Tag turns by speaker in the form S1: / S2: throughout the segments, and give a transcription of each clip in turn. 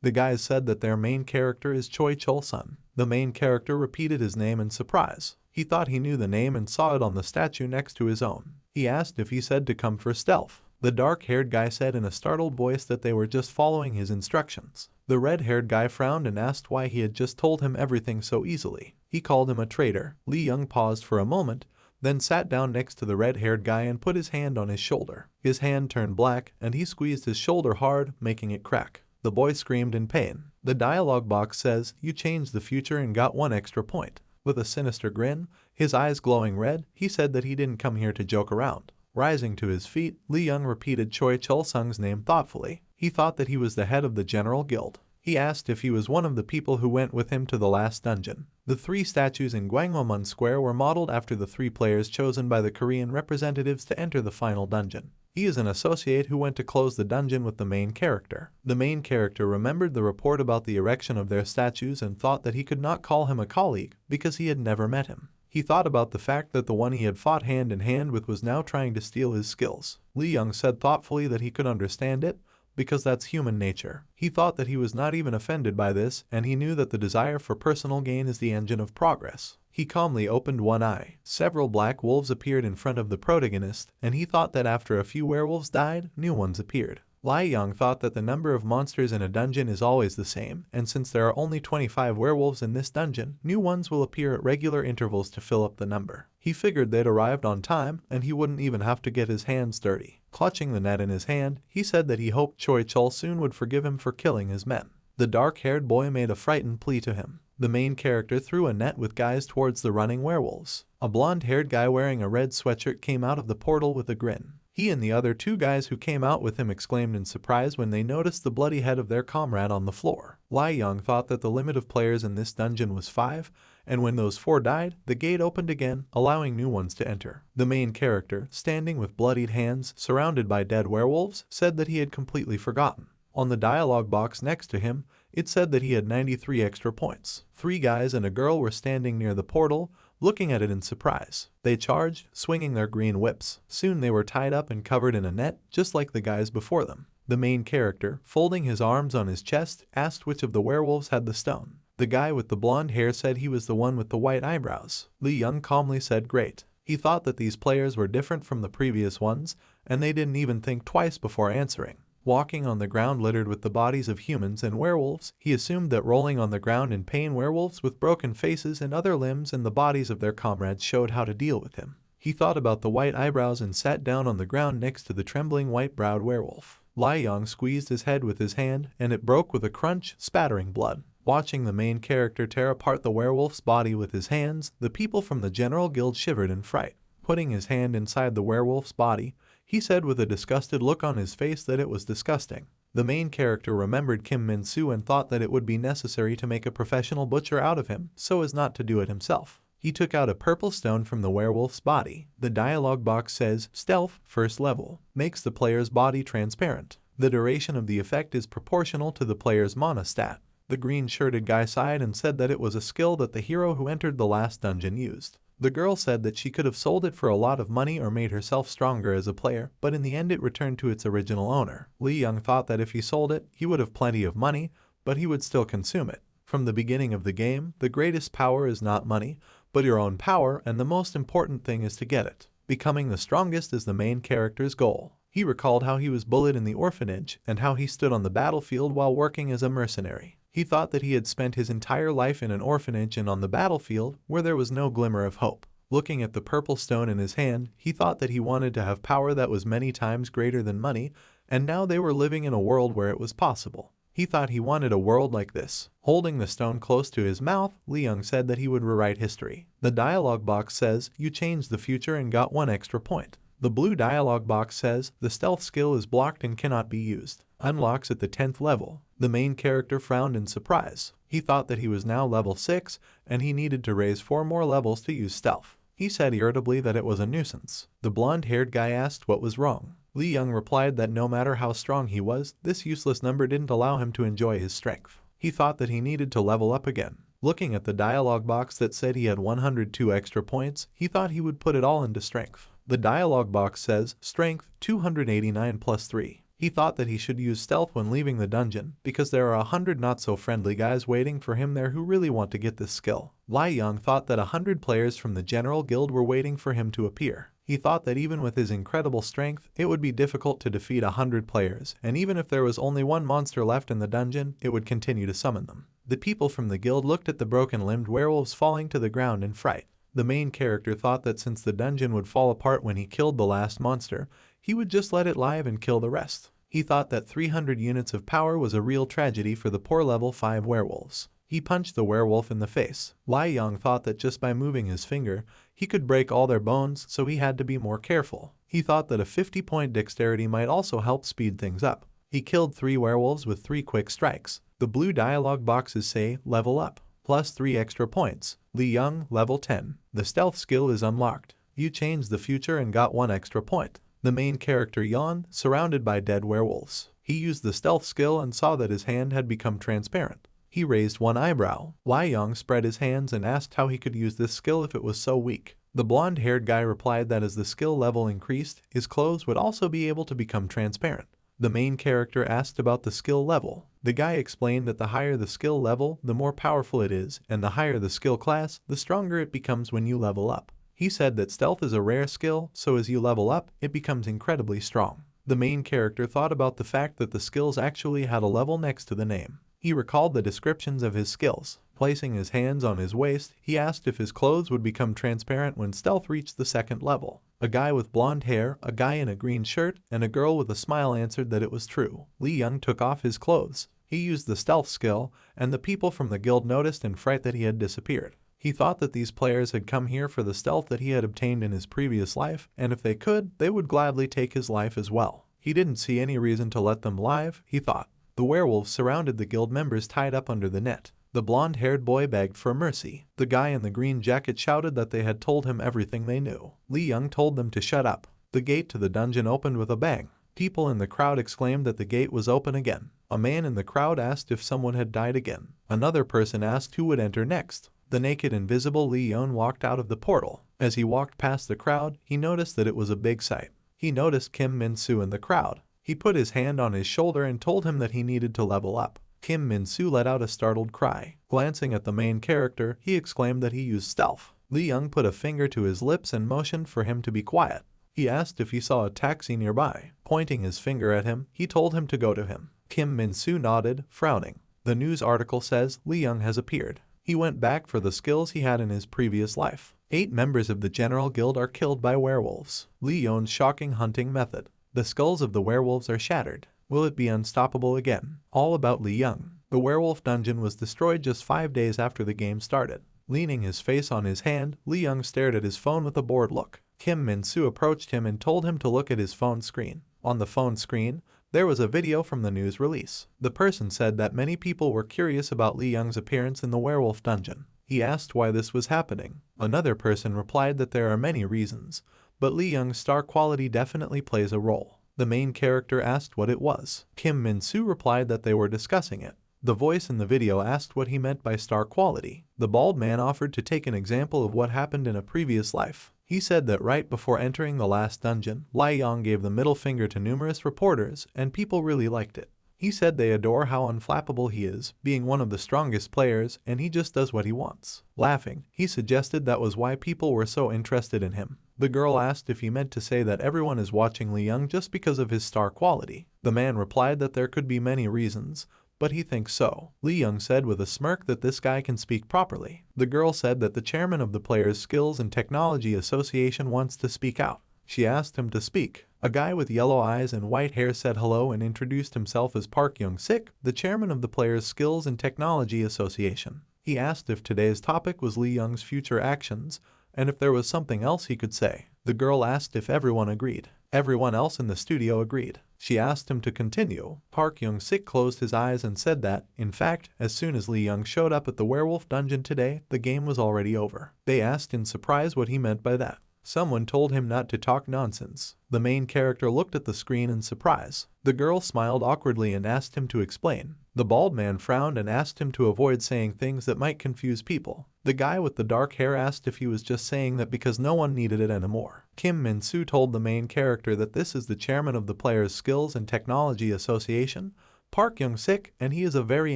S1: The guys said that their main character is Choi Chol-sun. The main character repeated his name in surprise. He thought he knew the name and saw it on the statue next to his own. He asked if he said to come for stealth. The dark-haired guy said in a startled voice that they were just following his instructions. The red-haired guy frowned and asked why he had just told him everything so easily. He called him a traitor. Lee Young paused for a moment, then sat down next to the red-haired guy and put his hand on his shoulder. His hand turned black and he squeezed his shoulder hard, making it crack. The boy screamed in pain. The dialogue box says, "You changed the future and got 1 extra point." With a sinister grin, his eyes glowing red, he said that he didn't come here to joke around. Rising to his feet, Lee Young repeated Choi Chol-sung's name thoughtfully. He thought that he was the head of the General Guild. He asked if he was one of the people who went with him to the last dungeon. The 3 statues in Gwanghwamun Square were modeled after the 3 players chosen by the Korean representatives to enter the final dungeon. He is an associate who went to close the dungeon with the main character. The main character remembered the report about the erection of their statues and thought that he could not call him a colleague because he had never met him. He thought about the fact that the one he had fought hand in hand with was now trying to steal his skills. Lee Young said thoughtfully that he could understand it, because that's human nature. He thought that he was not even offended by this, and he knew that the desire for personal gain is the engine of progress. He calmly opened one eye. Several black wolves appeared in front of the protagonist, and he thought that after a few werewolves died, new ones appeared. Lee Young thought that the number of monsters in a dungeon is always the same, and since there are only 25 werewolves in this dungeon, new ones will appear at regular intervals to fill up the number. He figured they'd arrived on time, and he wouldn't even have to get his hands dirty. Clutching the net in his hand, he said that he hoped Choi Chol soon would forgive him for killing his men. The dark-haired boy made a frightened plea to him. The main character threw a net with guys towards the running werewolves. A blonde-haired guy wearing a red sweatshirt came out of the portal with a grin. He and the other 2 guys who came out with him exclaimed in surprise when they noticed the bloody head of their comrade on the floor. Lee Young thought that the limit of players in this dungeon was 5, and when those 4 died, the gate opened again, allowing new ones to enter. The main character, standing with bloodied hands, surrounded by dead werewolves, said that he had completely forgotten. On the dialogue box next to him, it said that he had 93 extra points. 3 guys and a girl were standing near the portal, looking at it in surprise. They charged, swinging their green whips. Soon they were tied up and covered in a net, just like the guys before them. The main character, folding his arms on his chest, asked which of the werewolves had the stone. The guy with the blonde hair said he was the one with the white eyebrows. Lee Young calmly said great. He thought that these players were different from the previous ones, and they didn't even think twice before answering. Walking on the ground littered with the bodies of humans and werewolves, he assumed that rolling on the ground in pain werewolves with broken faces and other limbs and the bodies of their comrades showed how to deal with him. He thought about the white eyebrows and sat down on the ground next to the trembling white-browed werewolf. Lee Young squeezed his head with his hand, and it broke with a crunch, spattering blood. Watching the main character tear apart the werewolf's body with his hands, the people from the General Guild shivered in fright. Putting his hand inside the werewolf's body, he said with a disgusted look on his face that it was disgusting. The main character remembered Kim Min-soo and thought that it would be necessary to make a professional butcher out of him, so as not to do it himself. He took out a purple stone from the werewolf's body. The dialogue box says, "Stealth, first level, makes the player's body transparent. The duration of the effect is proportional to the player's mana stat." The green-shirted guy sighed and said that it was a skill that the hero who entered the last dungeon used. The girl said that she could have sold it for a lot of money or made herself stronger as a player, but in the end it returned to its original owner. Lee Young thought that if he sold it, he would have plenty of money, but he would still consume it. From the beginning of the game, the greatest power is not money, but your own power, and the most important thing is to get it. Becoming the strongest is the main character's goal. He recalled how he was bullied in the orphanage and how he stood on the battlefield while working as a mercenary. He thought that he had spent his entire life in an orphanage and on the battlefield where there was no glimmer of hope. Looking at the purple stone in his hand, he thought that he wanted to have power that was many times greater than money, and now they were living in a world where it was possible. He thought he wanted a world like this. Holding the stone close to his mouth, Lee Young said that he would rewrite history. The dialogue box says, "You changed the future and got 1 extra point." The blue dialogue box says, "The stealth skill is blocked and cannot be used. Unlocks at the 10th level. The main character frowned in surprise. He thought that he was now level 6, and he needed to raise 4 more levels to use stealth. He said irritably that it was a nuisance. The blonde-haired guy asked what was wrong. Lee Young replied that no matter how strong he was, this useless number didn't allow him to enjoy his strength. He thought that he needed to level up again. Looking at the dialogue box that said he had 102 extra points, he thought he would put it all into strength. The dialogue box says, "Strength, 289 plus 3. He thought that he should use stealth when leaving the dungeon because there are 100 not-so-friendly guys waiting for him there who really want to get this skill. Li Yang thought that 100 players from the General Guild were waiting for him to appear. He thought that even with his incredible strength, it would be difficult to defeat 100 players, and even if there was only one monster left in the dungeon, it would continue to summon them. The people from the guild looked at the broken-limbed werewolves falling to the ground in fright. The main character thought that since the dungeon would fall apart when he killed the last monster, he would just let it live and kill the rest. He thought that 300 units of power was a real tragedy for the poor level 5 werewolves. He punched the werewolf in the face. Li Yang thought that just by moving his finger, he could break all their bones, so he had to be more careful. He thought that a 50-point dexterity might also help speed things up. He killed 3 werewolves with 3 quick strikes. The blue dialogue boxes say, level up, plus 3 extra points. Li Yang, level 10. The stealth skill is unlocked. You changed the future and got 1 extra point. The main character yawned, surrounded by dead werewolves. He used the stealth skill and saw that his hand had become transparent. He raised 1 eyebrow. Li Yang spread his hands and asked how he could use this skill if it was so weak. The blonde-haired guy replied that as the skill level increased, his clothes would also be able to become transparent. The main character asked about the skill level. The guy explained that the higher the skill level, the more powerful it is, and the higher the skill class, the stronger it becomes when you level up. He said that stealth is a rare skill, so as you level up, it becomes incredibly strong. The main character thought about the fact that the skills actually had a level next to the name. He recalled the descriptions of his skills. Placing his hands on his waist, he asked if his clothes would become transparent when stealth reached the 2nd level. A guy with blonde hair, a guy in a green shirt, and a girl with a smile answered that it was true. Li Yang took off his clothes. He used the stealth skill, and the people from the guild noticed in fright that he had disappeared. He thought that these players had come here for the stealth that he had obtained in his previous life, and if they could, they would gladly take his life as well. He didn't see any reason to let them live, he thought. The werewolves surrounded the guild members tied up under the net. The blonde-haired boy begged for mercy. The guy in the green jacket shouted that they had told him everything they knew. Li Yang told them to shut up. The gate to the dungeon opened with a bang. People in the crowd exclaimed that the gate was open again. A man in the crowd asked if someone had died again. Another person asked who would enter next. The naked invisible Li Yang walked out of the portal. As he walked past the crowd, he noticed that it was a big sight. He noticed Kim Min-soo in the crowd. He put his hand on his shoulder and told him that he needed to level up. Kim Min-soo let out a startled cry. Glancing at the main character, he exclaimed that he used stealth. Li Yang put a finger to his lips and motioned for him to be quiet. He asked if he saw a taxi nearby. Pointing his finger at him, he told him to go to him. Kim Min-soo nodded, frowning. The news article says Li Yang has appeared. He went back for the skills he had in his previous life. 8 members of the General Guild are killed by werewolves. Li Yang's shocking hunting method. The skulls of the werewolves are shattered. Will it be unstoppable again? All about Li Yang. The werewolf dungeon was destroyed just 5 days after the game started. Leaning his face on his hand, Li Yang stared at his phone with a bored look. Kim Min-soo approached him and told him to look at his phone screen. On the phone screen, there was a video from the news release. The person said that many people were curious about Li Yang's appearance in the werewolf dungeon. He asked why this was happening. Another person replied that there are many reasons, but Li Yang's star quality definitely plays a role. The main character asked what it was. Kim Min-soo replied that they were discussing it. The voice in the video asked what he meant by star quality. The bald man offered to take an example of what happened in a previous life. He said that right before entering the last dungeon, Li Yang gave the middle finger to numerous reporters, and people really liked it. He said they adore how unflappable he is, being one of the strongest players, and he just does what he wants. Laughing, he suggested that was why people were so interested in him. The girl asked if he meant to say that everyone is watching Li Yang just because of his star quality. The man replied that there could be many reasons, but he thinks so. Li Yang said with a smirk that this guy can speak properly. The girl said that the chairman of the Players Skills and Technology Association wants to speak out. She asked him to speak. A guy with yellow eyes and white hair said hello and introduced himself as Park Young-sik, the chairman of the Players Skills and Technology Association. He asked if today's topic was Li Yang's future actions, and if there was something else he could say. The girl asked if everyone agreed. Everyone else in the studio agreed. She asked him to continue. Park Young-sik closed his eyes and said that, in fact, as soon as Li Yang showed up at the werewolf dungeon today, the game was already over. They asked in surprise what he meant by that. Someone told him not to talk nonsense. The main character looked at the screen in surprise. The girl smiled awkwardly and asked him to explain. The bald man frowned and asked him to avoid saying things that might confuse people. The guy with the dark hair asked if he was just saying that because no one needed it anymore. Kim Min-soo told the main character that this is the chairman of the Players Skills and Technology Association, Park Young-sik, and he is a very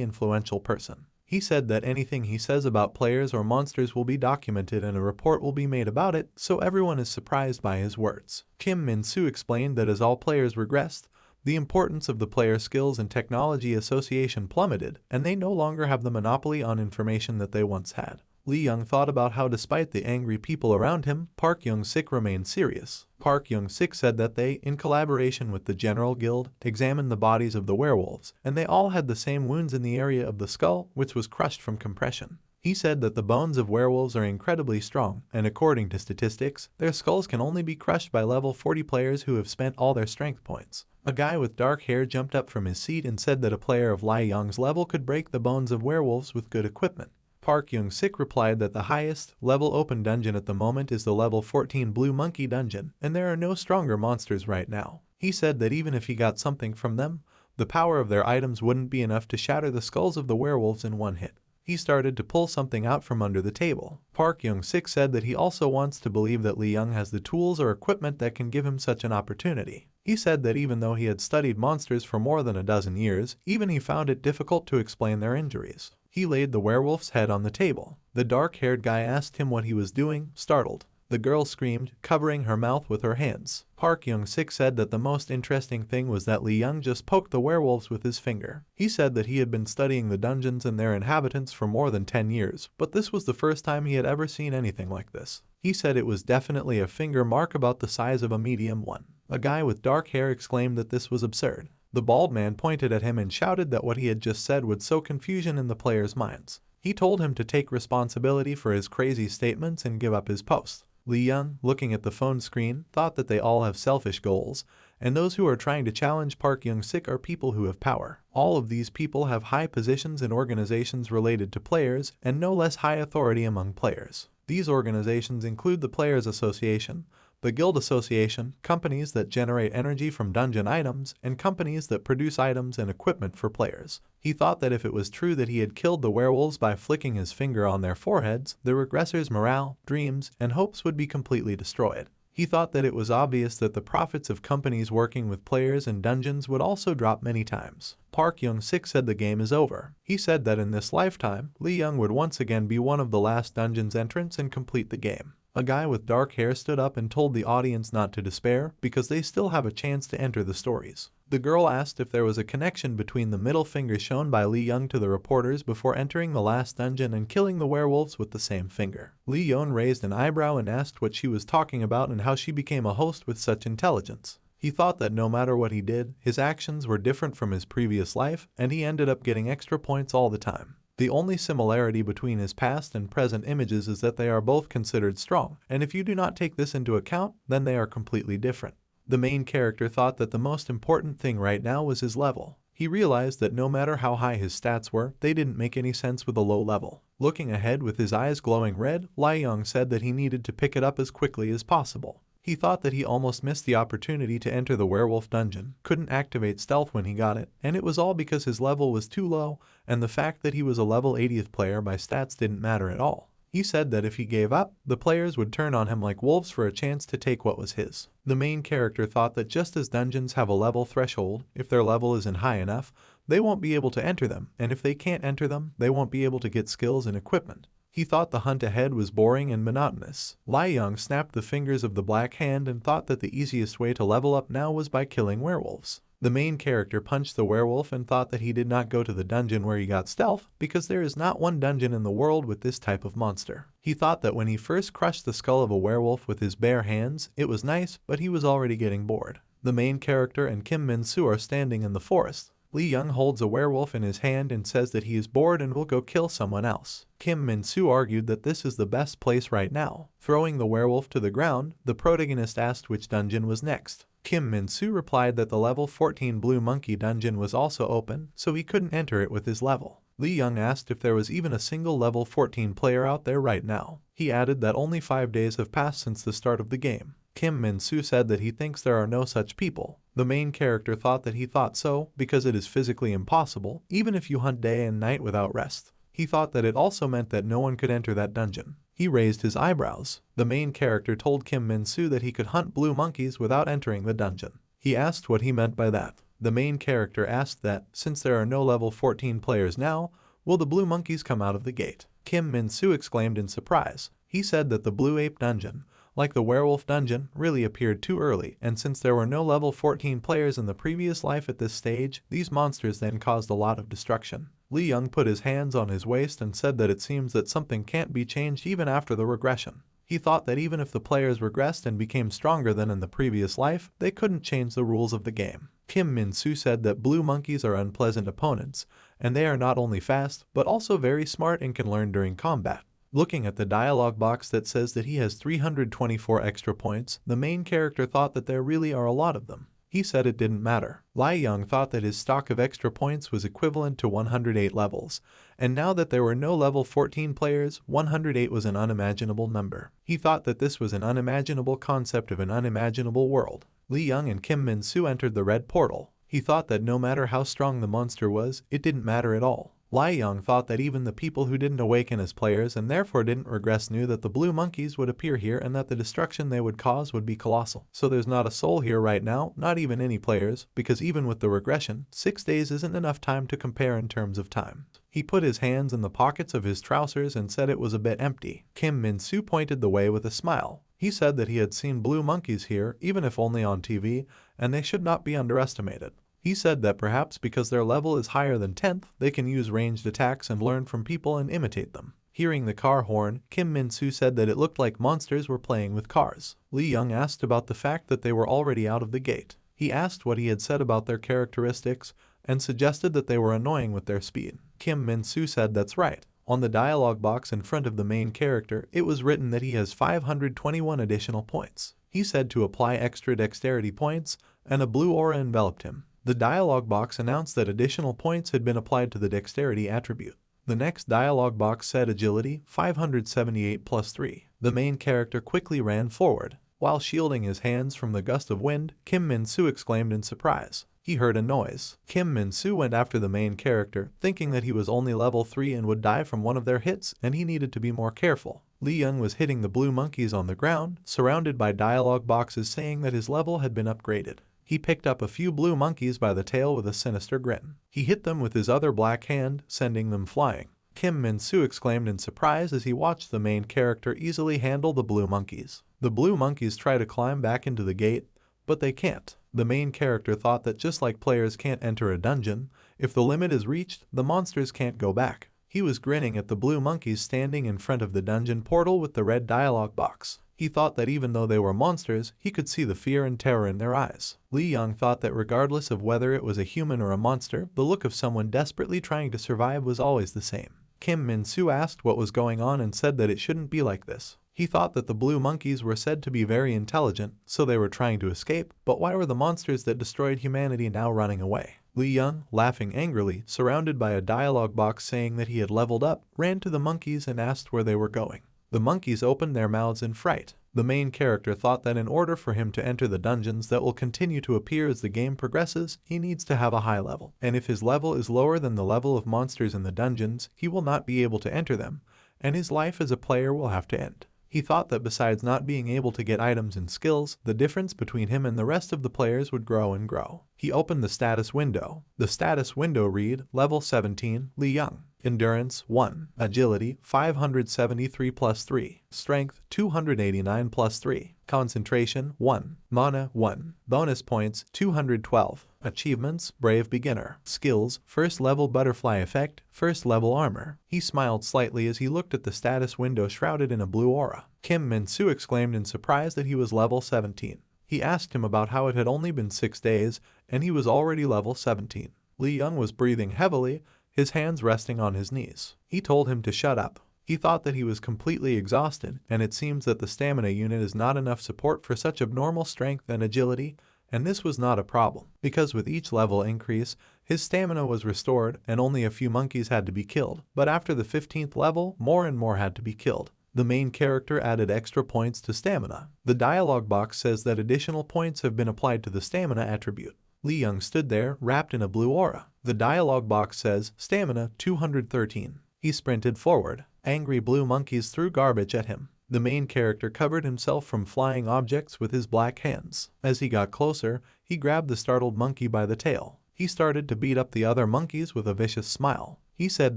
S1: influential person. He said that anything he says about players or monsters will be documented and a report will be made about it, so everyone is surprised by his words. Kim Min-soo explained that as all players regressed, the importance of the Player Skills and Technology Association plummeted, and they no longer have the monopoly on information that they once had. Lee Young thought about how despite the angry people around him, Park Young-sik remained serious. Park Young-sik said that they, in collaboration with the General Guild, examined the bodies of the werewolves, and they all had the same wounds in the area of the skull, which was crushed from compression. He said that the bones of werewolves are incredibly strong, and according to statistics, their skulls can only be crushed by level 40 players who have spent all their strength points. A guy with dark hair jumped up from his seat and said that a player of Lee Young's level could break the bones of werewolves with good equipment. Park Young-sik replied that the highest level open dungeon at the moment is the level 14 Blue Monkey dungeon, and there are no stronger monsters right now. He said that even if he got something from them, the power of their items wouldn't be enough to shatter the skulls of the werewolves in one hit. He started to pull something out from under the table. Park Young-sik said that he also wants to believe that Lee Young has the tools or equipment that can give him such an opportunity. He said that even though he had studied monsters for more than a dozen years, even he found it difficult to explain their injuries. He laid the werewolf's head on the table. The dark-haired guy asked him what he was doing, startled. The girl screamed, covering her mouth with her hands. Park Young-sik said that the most interesting thing was that Lee Young just poked the werewolves with his finger. He said that he had been studying the dungeons and their inhabitants for more than 10 years, but this was the first time he had ever seen anything like this. He said it was definitely a finger mark about the size of a medium one. A guy with dark hair exclaimed that this was absurd. The bald man pointed at him and shouted that what he had just said would sow confusion in the players' minds. He told him to take responsibility for his crazy statements and give up his post. Lee Young, looking at the phone screen, thought that they all have selfish goals, and those who are trying to challenge Park Young-sik are people who have power. All of these people have high positions in organizations related to players and no less high authority among players. These organizations include the Players Association, the Guild Association, companies that generate energy from dungeon items, and companies that produce items and equipment for players. He thought that if it was true that he had killed the werewolves by flicking his finger on their foreheads, the regressors' morale, dreams, and hopes would be completely destroyed. He thought that it was obvious that the profits of companies working with players in dungeons would also drop many times. Park Young-sik said the game is over. He said that in this lifetime, Lee Young would once again be one of the last dungeon's entrants and complete the game. A guy with dark hair stood up and told the audience not to despair because they still have a chance to enter the stories. The girl asked if there was a connection between the middle finger shown by Lee Young to the reporters before entering the last dungeon and killing the werewolves with the same finger. Lee Young raised an eyebrow and asked what she was talking about and how she became a host with such intelligence. He thought that no matter what he did, his actions were different from his previous life, and he ended up getting extra points all the time. The only similarity between his past and present images is that they are both considered strong, and if you do not take this into account, then they are completely different. The main character thought that the most important thing right now was his level. He realized that no matter how high his stats were, they didn't make any sense with a low level. Looking ahead with his eyes glowing red, Lee Young said that he needed to pick it up as quickly as possible. He thought that he almost missed the opportunity to enter the werewolf dungeon, couldn't activate stealth when he got it, and it was all because his level was too low, and the fact that he was a level 80th player by stats didn't matter at all. He said that if he gave up, the players would turn on him like wolves for a chance to take what was his. The main character thought that just as dungeons have a level threshold, if their level isn't high enough, they won't be able to enter them, and if they can't enter them, they won't be able to get skills and equipment. He thought the hunt ahead was boring and monotonous. Lee Young snapped the fingers of the black hand and thought that the easiest way to level up now was by killing werewolves. The main character punched the werewolf and thought that he did not go to the dungeon where he got stealth because there is not one dungeon in the world with this type of monster. He thought that when he first crushed the skull of a werewolf with his bare hands, it was nice, but he was already getting bored. The main character and Kim Min-soo are standing in the forest. Lee Young holds a werewolf in his hand and says that he is bored and will go kill someone else. Kim Min-soo argued that this is the best place right now. Throwing the werewolf to the ground, the protagonist asked which dungeon was next. Kim Min-soo replied that the level 14 Blue Monkey dungeon was also open, so he couldn't enter it with his level. Lee Young asked if there was even a single level 14 player out there right now. He added that only 5 days have passed since the start of the game. Kim Min-soo said that he thinks there are no such people. The main character thought that he thought so because it is physically impossible, even if you hunt day and night without rest. He thought that it also meant that no one could enter that dungeon. He raised his eyebrows. The main character told Kim Min-soo that he could hunt blue monkeys without entering the dungeon. He asked what he meant by that. The main character asked that, since there are no level 14 players now, will the blue monkeys come out of the gate? Kim Min-soo exclaimed in surprise. He said that the Blue Ape dungeon, like the Werewolf dungeon, really appeared too early, and since there were no level 14 players in the previous life at this stage, these monsters then caused a lot of destruction. Lee Young put his hands on his waist and said that it seems that something can't be changed even after the regression. He thought that even if the players regressed and became stronger than in the previous life, they couldn't change the rules of the game. Kim Min-soo said that blue monkeys are unpleasant opponents, and they are not only fast, but also very smart and can learn during combat. Looking at the dialogue box that says that he has 324 extra points, the main character thought that there really are a lot of them. He said it didn't matter. Lee Young thought that his stock of extra points was equivalent to 108 levels, and now that there were no level 14 players, 108 was an unimaginable number. He thought that this was an unimaginable concept of an unimaginable world. Lee Young and Kim Min-soo entered the red portal. He thought that no matter how strong the monster was, it didn't matter at all. Lee Young thought that even the people who didn't awaken as players and therefore didn't regress knew that the blue monkeys would appear here and that the destruction they would cause would be colossal. So there's not a soul here right now, not even any players, because even with the regression, 6 days isn't enough time to compare in terms of time. He put his hands in the pockets of his trousers and said it was a bit empty. Kim Min-soo pointed the way with a smile. He said that he had seen blue monkeys here, even if only on TV, and they should not be underestimated. He said that perhaps because their level is higher than 10th, they can use ranged attacks and learn from people and imitate them. Hearing the car horn, Kim Min-soo said that it looked like monsters were playing with cars. Lee Young asked about the fact that they were already out of the gate. He asked what he had said about their characteristics and suggested that they were annoying with their speed. Kim Min-soo said that's right. On the dialogue box in front of the main character, it was written that he has 521 additional points. He said to apply extra dexterity points, and a blue aura enveloped him. The dialogue box announced that additional points had been applied to the dexterity attribute. The next dialogue box said agility, 578 plus 3. The main character quickly ran forward. While shielding his hands from the gust of wind, Kim Min-soo exclaimed in surprise. He heard a noise. Kim Min-soo went after the main character, thinking that he was only level 3 and would die from one of their hits, and he needed to be more careful. Lee Young was hitting the blue monkeys on the ground, surrounded by dialogue boxes saying that his level had been upgraded. He picked up a few blue monkeys by the tail with a sinister grin. He hit them with his other black hand, sending them flying. Kim Min-soo exclaimed in surprise as he watched the main character easily handle the blue monkeys. The blue monkeys try to climb back into the gate, but they can't. The main character thought that just like players can't enter a dungeon, if the limit is reached, the monsters can't go back. He was grinning at the blue monkeys standing in front of the dungeon portal with the red dialogue box. He thought that even though they were monsters, he could see the fear and terror in their eyes. Lee Young thought that regardless of whether it was a human or a monster, the look of someone desperately trying to survive was always the same. Kim Min-soo asked what was going on and said that it shouldn't be like this. He thought that the blue monkeys were said to be very intelligent, so they were trying to escape, but why were the monsters that destroyed humanity now running away? Lee Young, laughing angrily, surrounded by a dialogue box saying that he had leveled up, ran to the monkeys and asked where they were going. The monkeys opened their mouths in fright. The main character thought that in order for him to enter the dungeons that will continue to appear as the game progresses, he needs to have a high level. And if his level is lower than the level of monsters in the dungeons, he will not be able to enter them, and his life as a player will have to end. He thought that besides not being able to get items and skills, the difference between him and the rest of the players would grow and grow. He opened the status window. The status window read, Level 17, Lee Young. Endurance 1, Agility 573 plus 3, Strength 289 plus 3, Concentration 1, Mana 1, Bonus points 212, Achievements Brave Beginner, Skills First Level Butterfly Effect, First Level Armor. He smiled slightly as he looked at the status window shrouded in a blue aura. Kim Min-soo exclaimed in surprise that he was level 17. He asked him about how it had only been 6 days, and he was already level 17. Lee Young was breathing heavily, his hands resting on his knees. He told him to shut up. He thought that he was completely exhausted, and it seems that the stamina unit is not enough support for such abnormal strength and agility, and this was not a problem, because with each level increase, his stamina was restored and only a few monkeys had to be killed, but after the 15th level, more and more had to be killed. The main character added extra points to stamina. The dialogue box says that additional points have been applied to the stamina attribute. Lee Young stood there, wrapped in a blue aura. The dialogue box says, stamina 213. He sprinted forward. Angry blue monkeys threw garbage at him. The main character covered himself from flying objects with his black hands. As he got closer, he grabbed the startled monkey by the tail. He started to beat up the other monkeys with a vicious smile. He said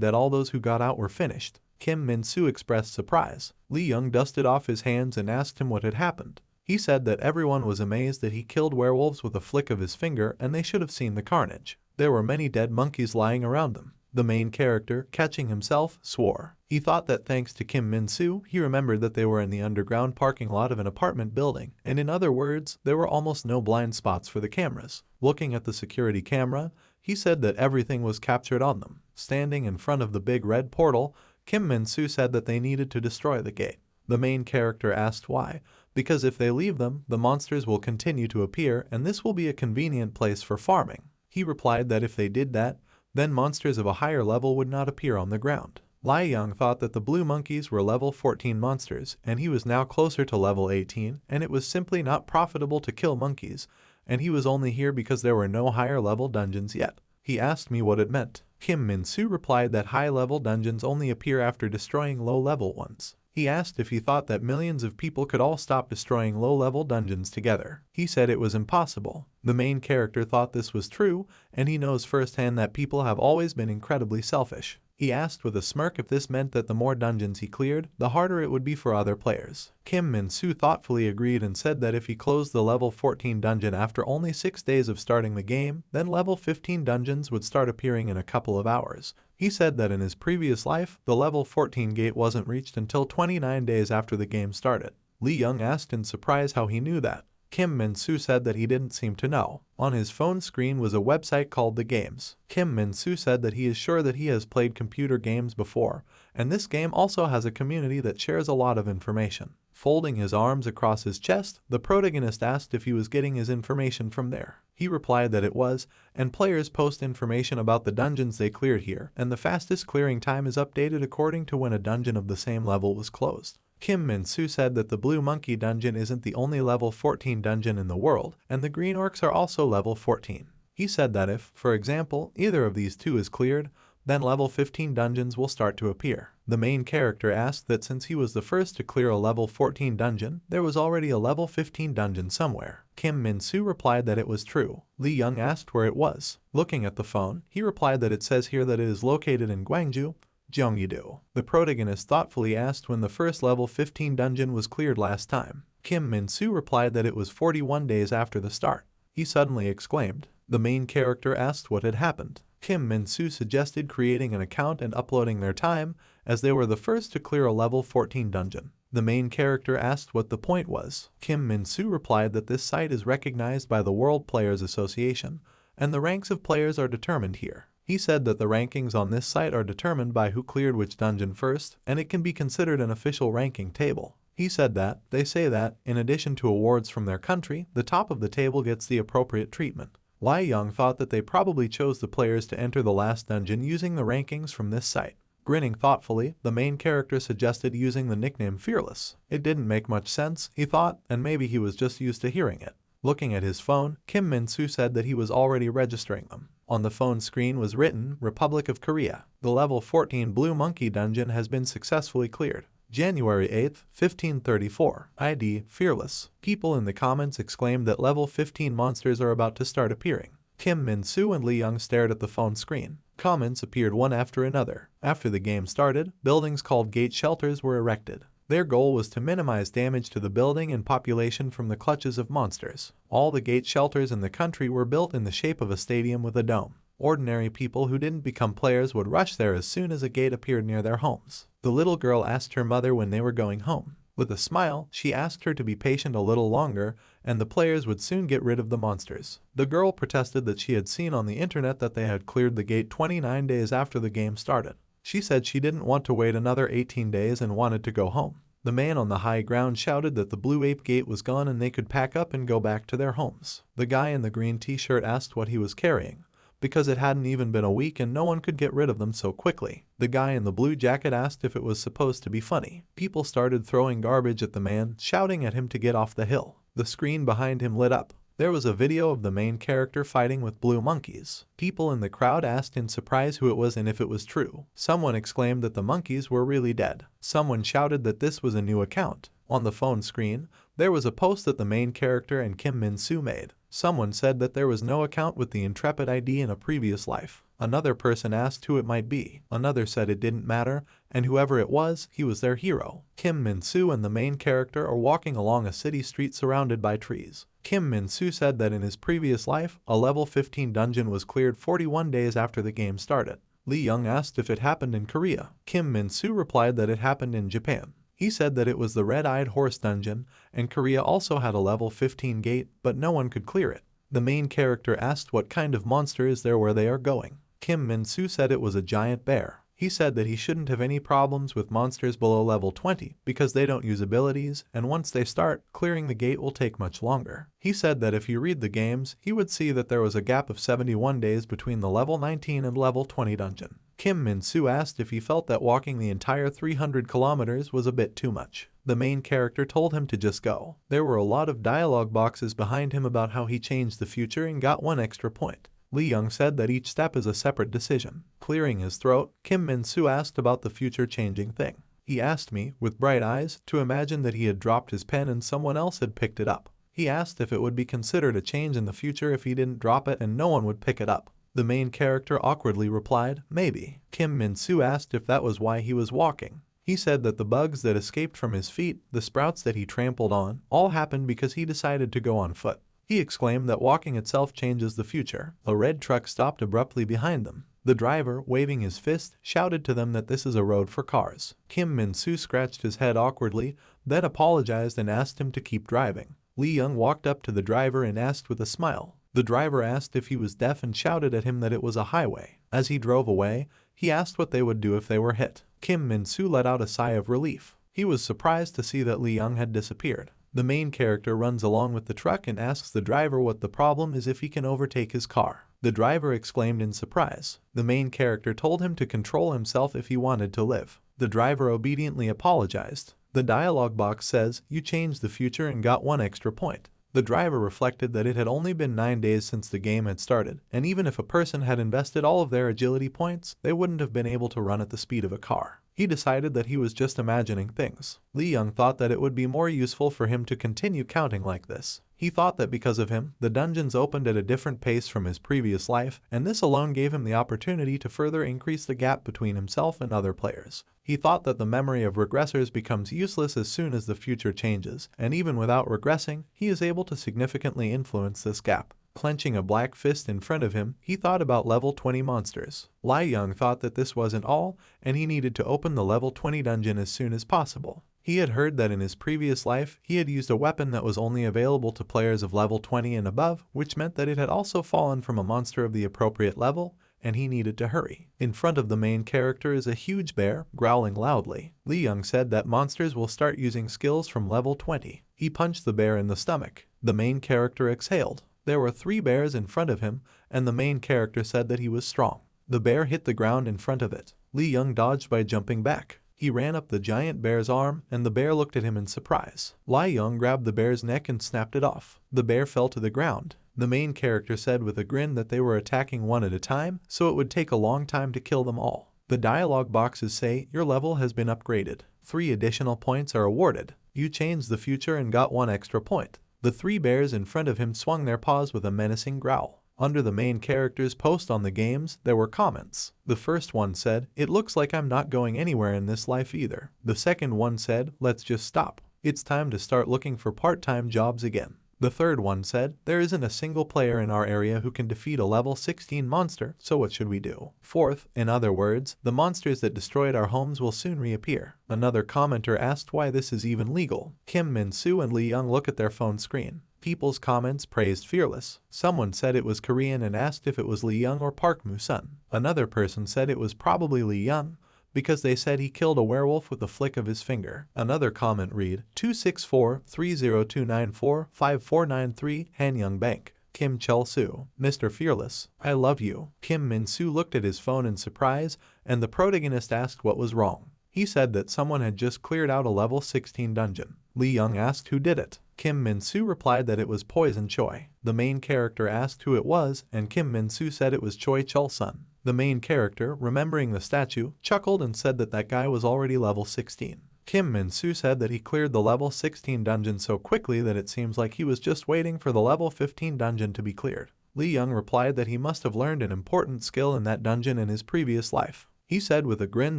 S1: that all those who got out were finished. Kim Min-soo expressed surprise. Lee Young dusted off his hands and asked him what had happened. He said that everyone was amazed that he killed werewolves with a flick of his finger and they should have seen the carnage. There were many dead monkeys lying around them. The main character, catching himself, swore. He thought that thanks to Kim Min-soo, he remembered that they were in the underground parking lot of an apartment building, and in other words, there were almost no blind spots for the cameras. Looking at the security camera, he said that everything was captured on them. Standing in front of the big red portal, Kim Min-soo said that they needed to destroy the gate. The main character asked why. Because if they leave them, the monsters will continue to appear and this will be a convenient place for farming. He replied that if they did that, then monsters of a higher level would not appear on the ground. Lee Young thought that the blue monkeys were level 14 monsters and he was now closer to level 18 and it was simply not profitable to kill monkeys and he was only here because there were no higher level dungeons yet. He asked me what it meant. Kim Min-soo replied that high level dungeons only appear after destroying low level ones. He asked if he thought that millions of people could all stop destroying low-level dungeons together. He said it was impossible. The main character thought this was true, and he knows firsthand that people have always been incredibly selfish. He asked with a smirk if this meant that the more dungeons he cleared, the harder it would be for other players. Kim Min-soo thoughtfully agreed and said that if he closed the level 14 dungeon after only 6 days of starting the game, then level 15 dungeons would start appearing in a couple of hours. He said that in his previous life, the level 14 gate wasn't reached until 29 days after the game started. Lee Young asked in surprise how he knew that. Kim Min-soo said that he didn't seem to know. On his phone screen was a website called The Games. Kim Min-soo said that he is sure that he has played computer games before, and this game also has a community that shares a lot of information. Folding his arms across his chest, the protagonist asked if he was getting his information from there. He replied that it was, and players post information about the dungeons they cleared here, and the fastest clearing time is updated according to when a dungeon of the same level was closed. Kim Min-soo said that the Blue Monkey dungeon isn't the only level 14 dungeon in the world, and the Green Orcs are also level 14. He said that if, for example, either of these two is cleared, then level 15 dungeons will start to appear. The main character asked that since he was the first to clear a level 14 dungeon, there was already a level 15 dungeon somewhere. Kim Min-soo replied that it was true. Lee Young asked where it was. Looking at the phone, he replied that it says here that it is located in Gwangju, Gyeonggi-do. The protagonist thoughtfully asked when the first level 15 dungeon was cleared last time. Kim Min-soo replied that it was 41 days after the start. He suddenly exclaimed. The main character asked what had happened. Kim Min-soo suggested creating an account and uploading their time, as they were the first to clear a level 14 dungeon. The main character asked what the point was. Kim Min-soo replied that this site is recognized by the World Players Association, and the ranks of players are determined here. He said that the rankings on this site are determined by who cleared which dungeon first, and it can be considered an official ranking table. He said that, they say that, in addition to awards from their country, the top of the table gets the appropriate treatment. Lee Young thought that they probably chose the players to enter the last dungeon using the rankings from this site. Grinning thoughtfully, the main character suggested using the nickname Fearless. It didn't make much sense, he thought, and maybe he was just used to hearing it. Looking at his phone, Kim Min-soo said that he was already registering them. On the phone screen was written, Republic of Korea. The level 14 Blue Monkey dungeon has been successfully cleared. January 8, 1534. ID, Fearless. People in the comments exclaimed that level 15 monsters are about to start appearing. Kim Min-soo and Lee Young stared at the phone screen. Comments appeared one after another. After the game started, buildings called gate shelters were erected. Their goal was to minimize damage to the building and population from the clutches of monsters. All the gate shelters in the country were built in the shape of a stadium with a dome. Ordinary people who didn't become players would rush there as soon as a gate appeared near their homes. The little girl asked her mother when they were going home. With a smile, she asked her to be patient a little longer, and the players would soon get rid of the monsters. The girl protested that she had seen on the internet that they had cleared the gate 29 days after the game started. She said she didn't want to wait another 18 days and wanted to go home. The man on the high ground shouted that the Blue Ape Gate was gone and they could pack up and go back to their homes. The guy in the green t-shirt asked what he was carrying, because it hadn't even been a week and no one could get rid of them so quickly. The guy in the blue jacket asked if it was supposed to be funny. People started throwing garbage at the man, shouting at him to get off the hill. The screen behind him lit up. There was a video of the main character fighting with blue monkeys. People in the crowd asked in surprise who it was and if it was true. Someone exclaimed that the monkeys were really dead. Someone shouted that this was a new account. On the phone screen, there was a post that the main character and Kim Min-soo made. Someone said that there was no account with the Intrepid ID in a previous life. Another person asked who it might be. Another said it didn't matter, and whoever it was, he was their hero. Kim Min-soo and the main character are walking along a city street surrounded by trees. Kim Min-soo said that in his previous life, a level 15 dungeon was cleared 41 days after the game started. Lee Young asked if it happened in Korea. Kim Min-soo replied that it happened in Japan. He said that it was the Red-Eyed Horse dungeon, and Korea also had a level 15 gate, but no one could clear it. The main character asked what kind of monster is there where they are going. Kim Min-soo said it was a giant bear. He said that he shouldn't have any problems with monsters below level 20 because they don't use abilities, and once they start, clearing the gate will take much longer. He said that if you read the games, he would see that there was a gap of 71 days between the level 19 and level 20 dungeon. Kim Min-soo asked if he felt that walking the entire 300 kilometers was a bit too much. The main character told him to just go. There were a lot of dialogue boxes behind him about how he changed the future and got 1 extra point. Lee Young said that each step is a separate decision. Clearing his throat, Kim Min-soo asked about the future changing thing. He asked me, with bright eyes, to imagine that he had dropped his pen and someone else had picked it up. He asked if it would be considered a change in the future if he didn't drop it and no one would pick it up. The main character awkwardly replied, maybe. Kim Min-soo asked if that was why he was walking. He said that the bugs that escaped from his feet, the sprouts that he trampled on, all happened because he decided to go on foot. He exclaimed that walking itself changes the future. A red truck stopped abruptly behind them. The driver, waving his fist, shouted to them that this is a road for cars. Kim Min-soo scratched his head awkwardly, then apologized and asked him to keep driving. Lee Young walked up to the driver and asked with a smile. The driver asked if he was deaf and shouted at him that it was a highway. As he drove away, he asked what they would do if they were hit. Kim Min-soo let out a sigh of relief. He was surprised to see that Lee Young had disappeared. The main character runs along with the truck and asks the driver what the problem is if he can overtake his car. The driver exclaimed in surprise. The main character told him to control himself if he wanted to live. The driver obediently apologized. The dialogue box says, "You changed the future and got 1 extra point." The driver reflected that it had only been 9 days since the game had started, and even if a person had invested all of their agility points, they wouldn't have been able to run at the speed of a car. He decided that he was just imagining things. Lee Young thought that it would be more useful for him to continue counting like this. He thought that because of him, the dungeons opened at a different pace from his previous life, and this alone gave him the opportunity to further increase the gap between himself and other players. He thought that the memory of regressors becomes useless as soon as the future changes, and even without regressing, he is able to significantly influence this gap. Clenching a black fist in front of him, he thought about level 20 monsters. Lee Young thought that this wasn't all, and he needed to open the level 20 dungeon as soon as possible. He had heard that in his previous life, he had used a weapon that was only available to players of level 20 and above, which meant that it had also fallen from a monster of the appropriate level, and he needed to hurry. In front of the main character is a huge bear, growling loudly. Lee Young said that monsters will start using skills from level 20. He punched the bear in the stomach. The main character exhaled. There were 3 bears in front of him, and the main character said that he was strong. The bear hit the ground in front of it. Lee Young dodged by jumping back. He ran up the giant bear's arm, and the bear looked at him in surprise. Lee Young grabbed the bear's neck and snapped it off. The bear fell to the ground. The main character said with a grin that they were attacking one at a time, so it would take a long time to kill them all. The dialogue boxes say, "Your level has been upgraded. 3 additional points are awarded. You changed the future and got 1 extra point." The 3 bears in front of him swung their paws with a menacing growl. Under the main character's post on the games, there were comments. The first one said, "It looks like I'm not going anywhere in this life either." The second one said, "Let's just stop. It's time to start looking for part-time jobs again." The third one said, "There isn't a single player in our area who can defeat a level 16 monster, so what should we do?" Fourth, in other words, the monsters that destroyed our homes will soon reappear. Another commenter asked why this is even legal. Kim Min-soo and Lee Young look at their phone screen. People's comments praised Fearless. Someone said it was Korean and asked if it was Lee Young or Park Moo-sun. Another person said it was probably Lee Young, because they said he killed a werewolf with a flick of his finger. Another comment read, 264-30294-5493 Han Young Bank. Kim Chul-soo, Mr. Fearless, I love you. Kim Min-soo looked at his phone in surprise, and the protagonist asked what was wrong. He said that someone had just cleared out a level 16 dungeon. Lee Young asked who did it. Kim Min-soo replied that it was Poison Choi. The main character asked who it was, and Kim Min-soo said it was Choi Chul-sun. The main character, remembering the statue, chuckled and said that that guy was already level 16. Kim Min-soo said that he cleared the level 16 dungeon so quickly that it seems like he was just waiting for the level 15 dungeon to be cleared. Lee Young replied that he must have learned an important skill in that dungeon in his previous life. He said with a grin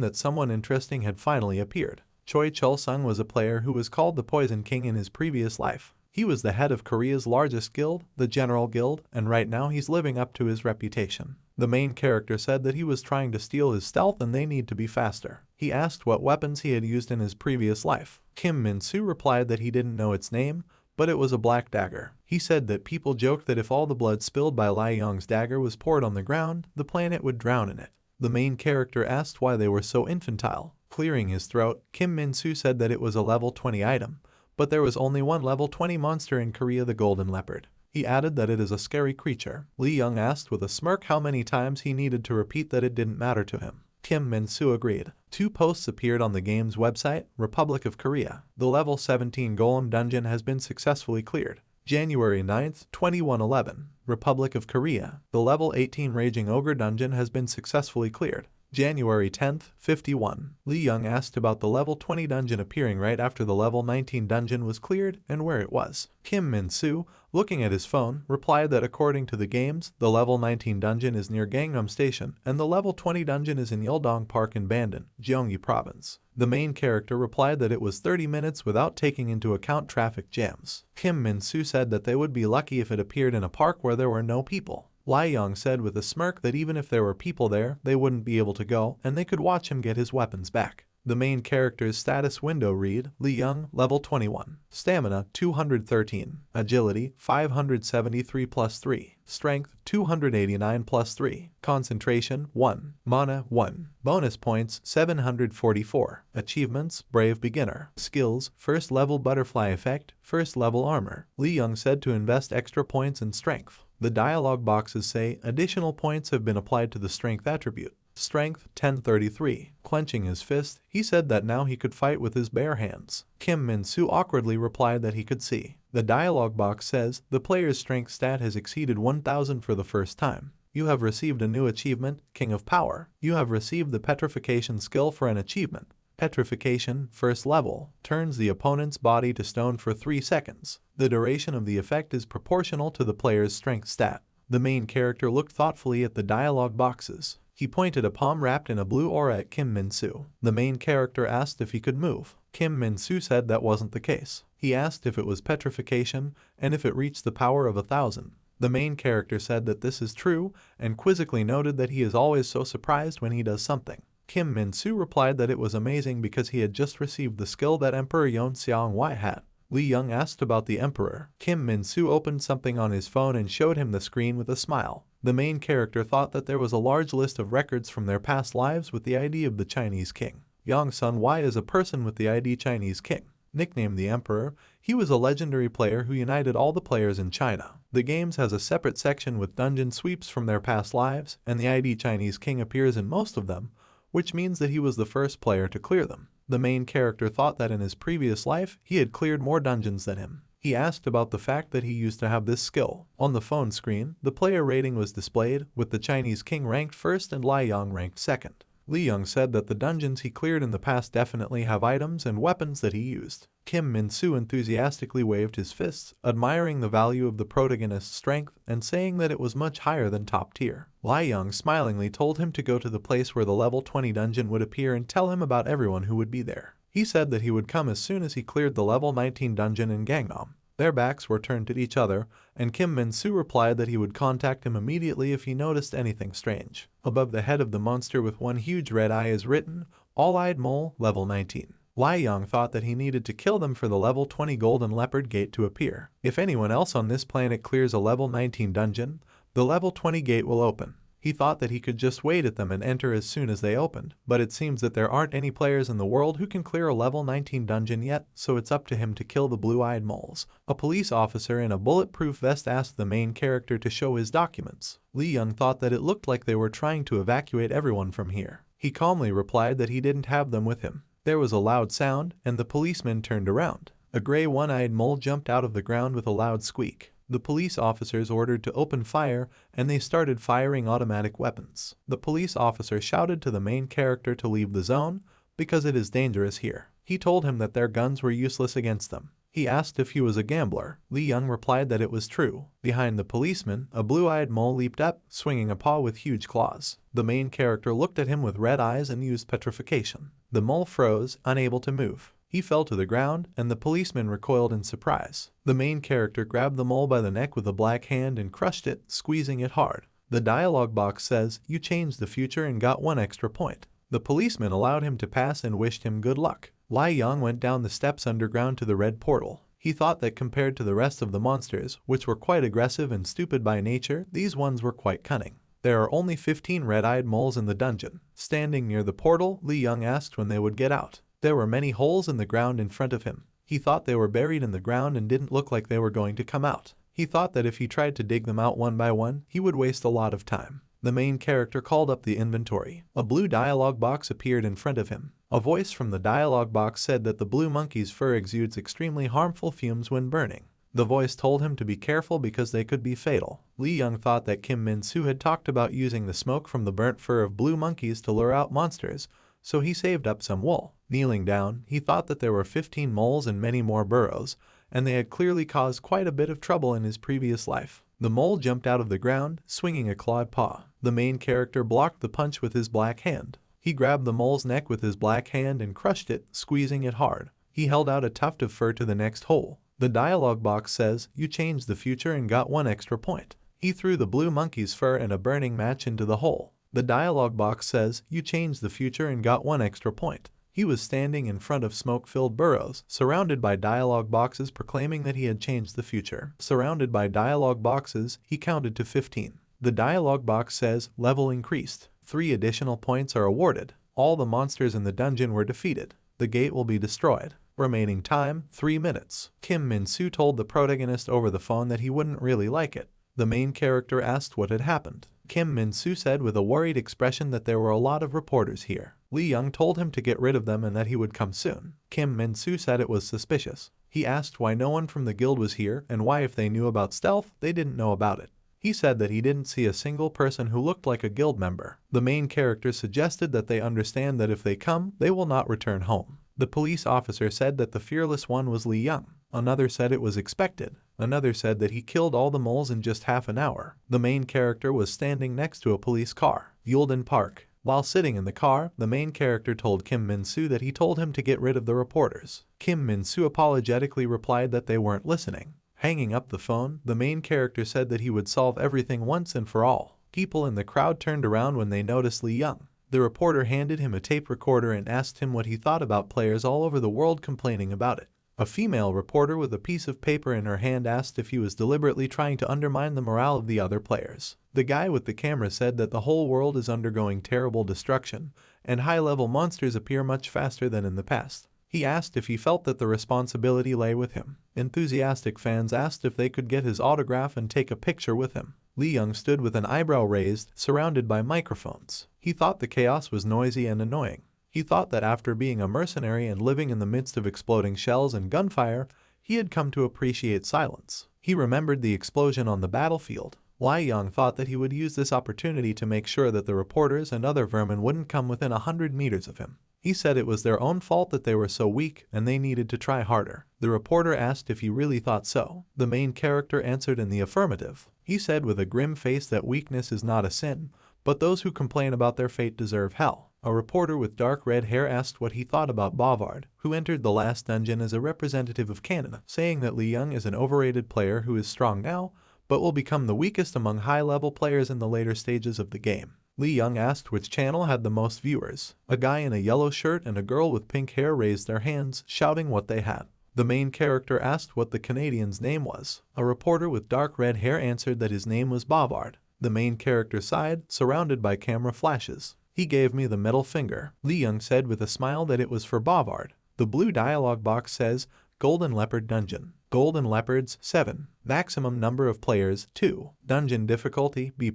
S1: that someone interesting had finally appeared. Choi Chul-sung was a player who was called the Poison King in his previous life. He was the head of Korea's largest guild, the General Guild, and right now he's living up to his reputation. The main character said that he was trying to steal his stealth and they need to be faster. He asked what weapons he had used in his previous life. Kim Min-soo replied that he didn't know its name, but it was a black dagger. He said that people joked that if all the blood spilled by Lai Yong's dagger was poured on the ground, the planet would drown in it. The main character asked why they were so infantile. Clearing his throat, Kim Min-soo said that it was a level 20 item, but there was only one level 20 monster in Korea, the Golden Leopard. He added that it is a scary creature. Lee Young asked with a smirk how many times he needed to repeat that it didn't matter to him. Kim Min-soo agreed. 2 posts appeared on the game's website, Republic of Korea. The level 17 Golem dungeon has been successfully cleared. January 9th, 2111. Republic of Korea. The level 18 Raging Ogre dungeon has been successfully cleared. January 10th, 51. Lee Young asked about the level 20 dungeon appearing right after the level 19 dungeon was cleared and where it was. Kim Min-soo, looking at his phone, replied that according to the games, the level 19 dungeon is near Gangnam Station and the level 20 dungeon is in Yeoldong Park in Bandon, Gyeonggi Province. The main character replied that it was 30 minutes without taking into account traffic jams. Kim Min-soo said that they would be lucky if it appeared in a park where there were no people. Lai Yong said with a smirk that even if there were people there, they wouldn't be able to go, and they could watch him get his weapons back. The main character's status window read, Lee Young, level 21. Stamina, 213. Agility, 573 plus 3. Strength, 289 plus 3. Concentration, 1. Mana, 1. Bonus points, 744. Achievements, Brave Beginner. Skills, First Level Butterfly Effect, First Level Armor. Lee Young said to invest extra points in Strength. The dialogue boxes say additional points have been applied to the Strength attribute. Strength 1033. Clenching his fist, he said that now he could fight with his bare hands. Kim Min-soo awkwardly replied that he could see. The dialogue box says the player's strength stat has exceeded 1000 for the first time. You have received a new achievement, King of Power. You have received the Petrification skill for an achievement. Petrification, first level, turns the opponent's body to stone for 3 seconds. The duration of the effect is proportional to the player's strength stat. The main character looked thoughtfully at the dialogue boxes. He pointed a palm wrapped in a blue aura at Kim Min-soo. The main character asked if he could move. Kim Min-soo said that wasn't the case. He asked if it was petrification and if it reached the power of 1000. The main character said that this is true and quizzically noted that he is always so surprised when he does something. Kim Min-soo replied that it was amazing because he had just received the skill that Emperor Yeon Seong-wai had. Lee Young asked about the Emperor. Kim Min-soo opened something on his phone and showed him the screen with a smile. The main character thought that there was a large list of records from their past lives with the ID of the Chinese king. Yeon Seong-wai is a person with the ID Chinese king. Nicknamed the Emperor, he was a legendary player who united all the players in China. The games has a separate section with dungeon sweeps from their past lives, and the ID Chinese king appears in most of them, which means that he was the first player to clear them. The main character thought that in his previous life, he had cleared more dungeons than him. He asked about the fact that he used to have this skill. On the phone screen, the player rating was displayed, with the Chinese king ranked first and Lai Yong ranked second. Lee Young said that the dungeons he cleared in the past definitely have items and weapons that he used. Kim Min-soo enthusiastically waved his fists, admiring the value of the protagonist's strength and saying that it was much higher than top tier. Lai Yong smilingly told him to go to the place where the level 20 dungeon would appear and tell him about everyone who would be there. He said that he would come as soon as he cleared the level 19 dungeon in Gangnam. Their backs were turned to each other, and Kim Min-soo replied that he would contact him immediately if he noticed anything strange. Above the head of the monster with one huge red eye is written, All-Eyed Mole, level 19. Lai Yong thought that he needed to kill them for the level 20 Golden Leopard gate to appear. If anyone else on this planet clears a level 19 dungeon, the level 20 gate will open. He thought that he could just wait at them and enter as soon as they opened, but it seems that there aren't any players in the world who can clear a level 19 dungeon yet, so it's up to him to kill the blue-eyed moles. A police officer in a bulletproof vest asked the main character to show his documents. Lee Young thought that it looked like they were trying to evacuate everyone from here. He calmly replied that he didn't have them with him. There was a loud sound, and the policeman turned around. A gray one-eyed mole jumped out of the ground with a loud squeak. The police officers ordered to open fire, and they started firing automatic weapons. The police officer shouted to the main character to leave the zone, because it is dangerous here. He told him that their guns were useless against them. He asked if he was a gambler. Lee Young replied that it was true. Behind the policeman, a blue-eyed mole leaped up, swinging a paw with huge claws. The main character looked at him with red eyes and used petrification. The mole froze, unable to move. He fell to the ground, and the policeman recoiled in surprise. The main character grabbed the mole by the neck with a black hand and crushed it, squeezing it hard. The dialogue box says, "You changed the future and got 1 extra point." The policeman allowed him to pass and wished him good luck. Lee Young went down the steps underground to the red portal. He thought that compared to the rest of the monsters, which were quite aggressive and stupid by nature, these ones were quite cunning. There are only 15 red-eyed moles in the dungeon. Standing near the portal, Lee Young asked when they would get out. There were many holes in the ground in front of him. He thought they were buried in the ground and didn't look like they were going to come out. He thought that if he tried to dig them out one by one, he would waste a lot of time. The main character called up the inventory. A blue dialogue box appeared in front of him. A voice from the dialogue box said that the blue monkey's fur exudes extremely harmful fumes when burning. The voice told him to be careful because they could be fatal. Lee Young thought that Kim Min-soo had talked about using the smoke from the burnt fur of blue monkeys to lure out monsters, so he saved up some wool. Kneeling down, he thought that there were 15 moles and many more burrows, and they had clearly caused quite a bit of trouble in his previous life. The mole jumped out of the ground, swinging a clawed paw. The main character blocked the punch with his black hand. He grabbed the mole's neck with his black hand and crushed it, squeezing it hard. He held out a tuft of fur to the next hole. The dialogue box says, "You changed the future and got 1 extra point." He threw the blue monkey's fur and a burning match into the hole. The dialogue box says, "You changed the future and got 1 extra point." He was standing in front of smoke-filled burrows, surrounded by dialogue boxes proclaiming that he had changed the future. Surrounded by dialogue boxes, he counted to 15. The dialogue box says, "Level increased. 3 additional points are awarded. All the monsters in the dungeon were defeated. The gate will be destroyed. Remaining time, 3 minutes." Kim Min-soo told the protagonist over the phone that he wouldn't really like it. The main character asked what had happened. Kim Min-soo said with a worried expression that there were a lot of reporters here. Lee Young told him to get rid of them and that he would come soon. Kim Min-soo said it was suspicious. He asked why no one from the guild was here and why if they knew about stealth, they didn't know about it. He said that he didn't see a single person who looked like a guild member. The main character suggested that they understand that if they come, they will not return home. The police officer said that the fearless one was Lee Young. Another said it was expected. Another said that he killed all the moles in just half an hour. The main character was standing next to a police car. Yulden Park. While sitting in the car, the main character told Kim Min-soo that he told him to get rid of the reporters. Kim Min-soo apologetically replied that they weren't listening. Hanging up the phone, the main character said that he would solve everything once and for all. People in the crowd turned around when they noticed Lee Young. The reporter handed him a tape recorder and asked him what he thought about players all over the world complaining about it. A female reporter with a piece of paper in her hand asked if he was deliberately trying to undermine the morale of the other players. The guy with the camera said that the whole world is undergoing terrible destruction, and high-level monsters appear much faster than in the past. He asked if he felt that the responsibility lay with him. Enthusiastic fans asked if they could get his autograph and take a picture with him. Lee Young stood with an eyebrow raised, surrounded by microphones. He thought the chaos was noisy and annoying. He thought that after being a mercenary and living in the midst of exploding shells and gunfire, he had come to appreciate silence. He remembered the explosion on the battlefield. Lee Young thought that he would use this opportunity to make sure that the reporters and other vermin wouldn't come within 100 meters of him. He said it was their own fault that they were so weak and they needed to try harder. The reporter asked if he really thought so. The main character answered in the affirmative. He said with a grim face that weakness is not a sin, but those who complain about their fate deserve hell. A reporter with dark red hair asked what he thought about Bavard, who entered the last dungeon as a representative of Canada, saying that Lee Young is an overrated player who is strong now, but will become the weakest among high-level players in the later stages of the game. Lee Young asked which channel had the most viewers. A guy in a yellow shirt and a girl with pink hair raised their hands, shouting what they had. The main character asked what the Canadian's name was. A reporter with dark red hair answered that his name was Bavard. The main character sighed, surrounded by camera flashes. He gave me the middle finger. Lee Young said with a smile that it was for Bavard. The blue dialogue box says, Golden Leopard Dungeon. Golden Leopards 7. Maximum number of players 2. Dungeon difficulty B+.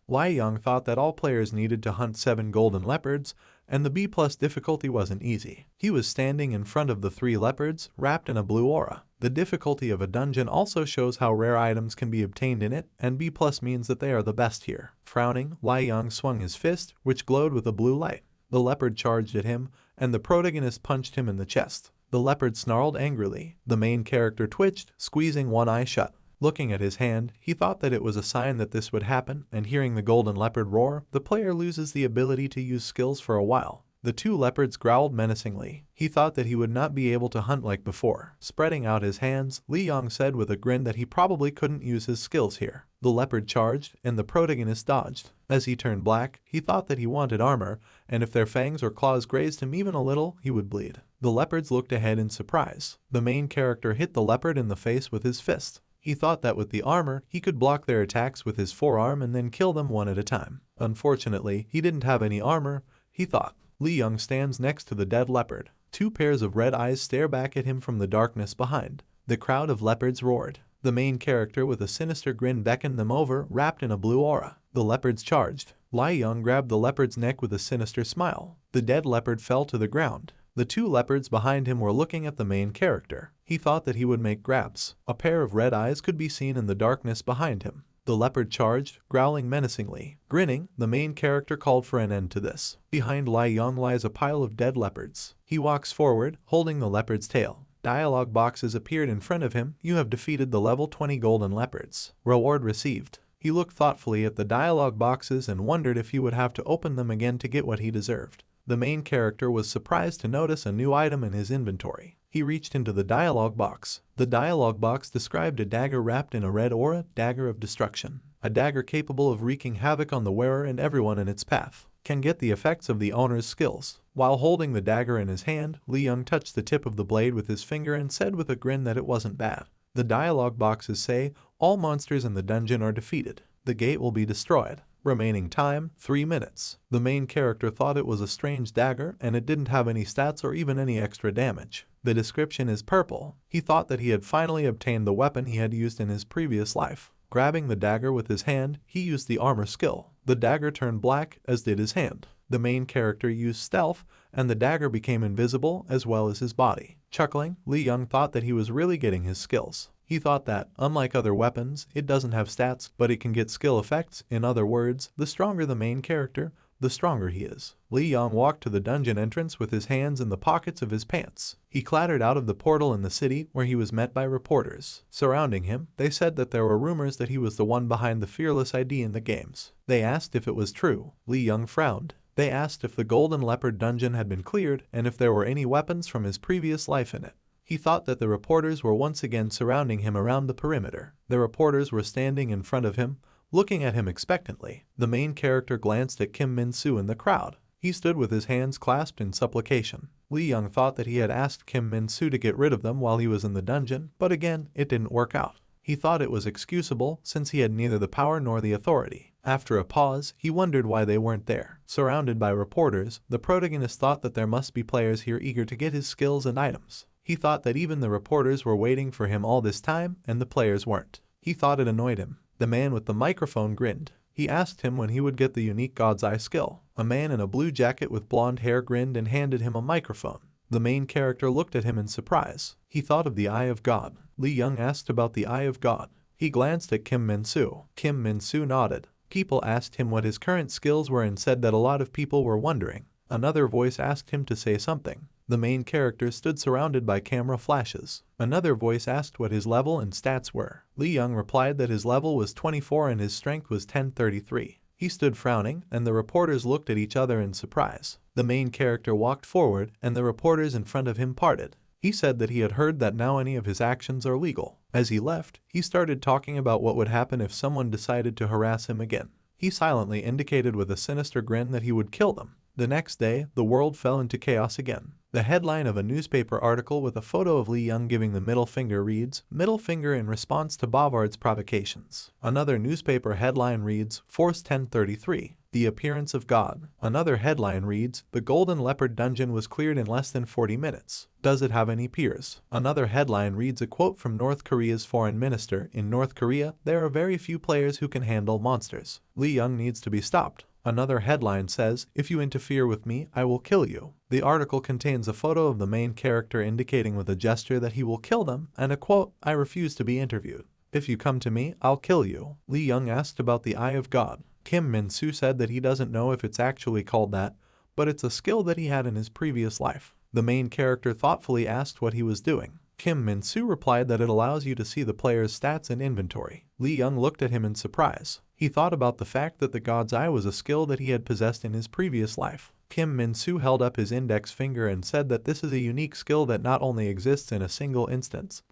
S1: Lee Young thought that all players needed to hunt 7 golden leopards, and the B+ difficulty wasn't easy. He was standing in front of the 3 leopards, wrapped in a blue aura. The difficulty of a dungeon also shows how rare items can be obtained in it, and B+ means that they are the best here. Frowning, Lee Young swung his fist, which glowed with a blue light. The leopard charged at him, and the protagonist punched him in the chest. The leopard snarled angrily. The main character twitched, squeezing one eye shut. Looking at his hand, he thought that it was a sign that this would happen, and hearing the golden leopard roar, the player loses the ability to use skills for a while. The 2 leopards growled menacingly. He thought that he would not be able to hunt like before. Spreading out his hands, Lee Young said with a grin that he probably couldn't use his skills here. The leopard charged, and the protagonist dodged. As he turned black, he thought that he wanted armor, and if their fangs or claws grazed him even a little, he would bleed. The leopards looked ahead in surprise. The main character hit the leopard in the face with his fist. He thought that with the armor, he could block their attacks with his forearm and then kill them one at a time. Unfortunately, he didn't have any armor, he thought. Lee Young stands next to the dead leopard. 2 pairs of red eyes stare back at him from the darkness behind. The crowd of leopards roared. The main character with a sinister grin beckoned them over, wrapped in a blue aura. The leopards charged. Lee Young grabbed the leopard's neck with a sinister smile. The dead leopard fell to the ground. The 2 leopards behind him were looking at the main character. He thought that he would make grabs. A pair of red eyes could be seen in the darkness behind him. The leopard charged, growling menacingly. Grinning, the main character called for an end to this. Behind Lee Young lies a pile of dead leopards. He walks forward, holding the leopard's tail. Dialogue boxes appeared in front of him. You have defeated the level 20 golden leopards. Reward received. He looked thoughtfully at the dialogue boxes and wondered if he would have to open them again to get what he deserved. The main character was surprised to notice a new item in his inventory. He reached into the dialogue box. The dialogue box described a dagger wrapped in a red aura, dagger of destruction. A dagger capable of wreaking havoc on the wearer and everyone in its path. Can get the effects of the owner's skills. While holding the dagger in his hand, Lee Young touched the tip of the blade with his finger and said with a grin that it wasn't bad. The dialogue boxes say, all monsters in the dungeon are defeated. The gate will be destroyed. Remaining time, 3 minutes. The main character thought it was a strange dagger and it didn't have any stats or even any extra damage. The description is purple. He thought that he had finally obtained the weapon he had used in his previous life. Grabbing the dagger with his hand, he used the armor skill. The dagger turned black, as did his hand. The main character used stealth, and the dagger became invisible as well as his body. Chuckling, Lee Young thought that he was really getting his skills. He thought that, unlike other weapons, it doesn't have stats, but it can get skill effects. In other words, the stronger the main character, the stronger he is. Lee Young walked to the dungeon entrance with his hands in the pockets of his pants. He clattered out of the portal in the city, where he was met by reporters. Surrounding him, they said that there were rumors that he was the one behind the fearless ID in the games. They asked if it was true. Lee Young frowned. They asked if the Golden Leopard dungeon had been cleared and if there were any weapons from his previous life in it. He thought that the reporters were once again surrounding him around the perimeter. The reporters were standing in front of him, looking at him expectantly. The main character glanced at Kim Min-soo in the crowd. He stood with his hands clasped in supplication. Lee Young thought that he had asked Kim Min-soo to get rid of them while he was in the dungeon, but again, it didn't work out. He thought it was excusable since he had neither the power nor the authority. After a pause, he wondered why they weren't there. Surrounded by reporters, the protagonist thought that there must be players here eager to get his skills and items. He thought that even the reporters were waiting for him all this time and the players weren't. He thought it annoyed him. The man with the microphone grinned. He asked him when he would get the unique God's Eye skill. A man in a blue jacket with blonde hair grinned and handed him a microphone. The main character looked at him in surprise. He thought of the Eye of God. Lee Young asked about the Eye of God. He glanced at Kim Min-soo. Kim Min-soo nodded. People asked him what his current skills were and said that a lot of people were wondering. Another voice asked him to say something. The main character stood surrounded by camera flashes. Another voice asked what his level and stats were. Lee Young replied that his level was 24 and his strength was 1033. He stood frowning, and the reporters looked at each other in surprise. The main character walked forward, and the reporters in front of him parted. He said that he had heard that now any of his actions are legal. As he left, he started talking about what would happen if someone decided to harass him again. He silently indicated with a sinister grin that he would kill them. The next day, the world fell into chaos again. The headline of a newspaper article with a photo of Lee Young giving the middle finger reads, "Middle finger in response to Bavard's provocations." Another newspaper headline reads, Force 1033, the appearance of God. Another headline reads, "The Golden Leopard dungeon was cleared in less than 40 minutes. Does it have any peers?" Another headline reads a quote from North Korea's foreign minister, "In North Korea, there are very few players who can handle monsters. Lee Young needs to be stopped." Another headline says, "If you interfere with me, I will kill you." The article contains a photo of the main character indicating with a gesture that he will kill them, and a quote, "I refuse to be interviewed. If you come to me, I'll kill you." Lee Young asked about the Eye of God. Kim Min-soo said that he doesn't know if it's actually called that, but it's a skill that he had in his previous life. The main character thoughtfully asked what he was doing. Kim Min-soo replied that it allows you to see the player's stats and inventory. Lee Young looked at him in surprise. He thought about the fact that the God's Eye was a skill that he had possessed in his previous life. Kim Min-soo held up his index finger and said that this is a unique skill that not only exists in a single instance,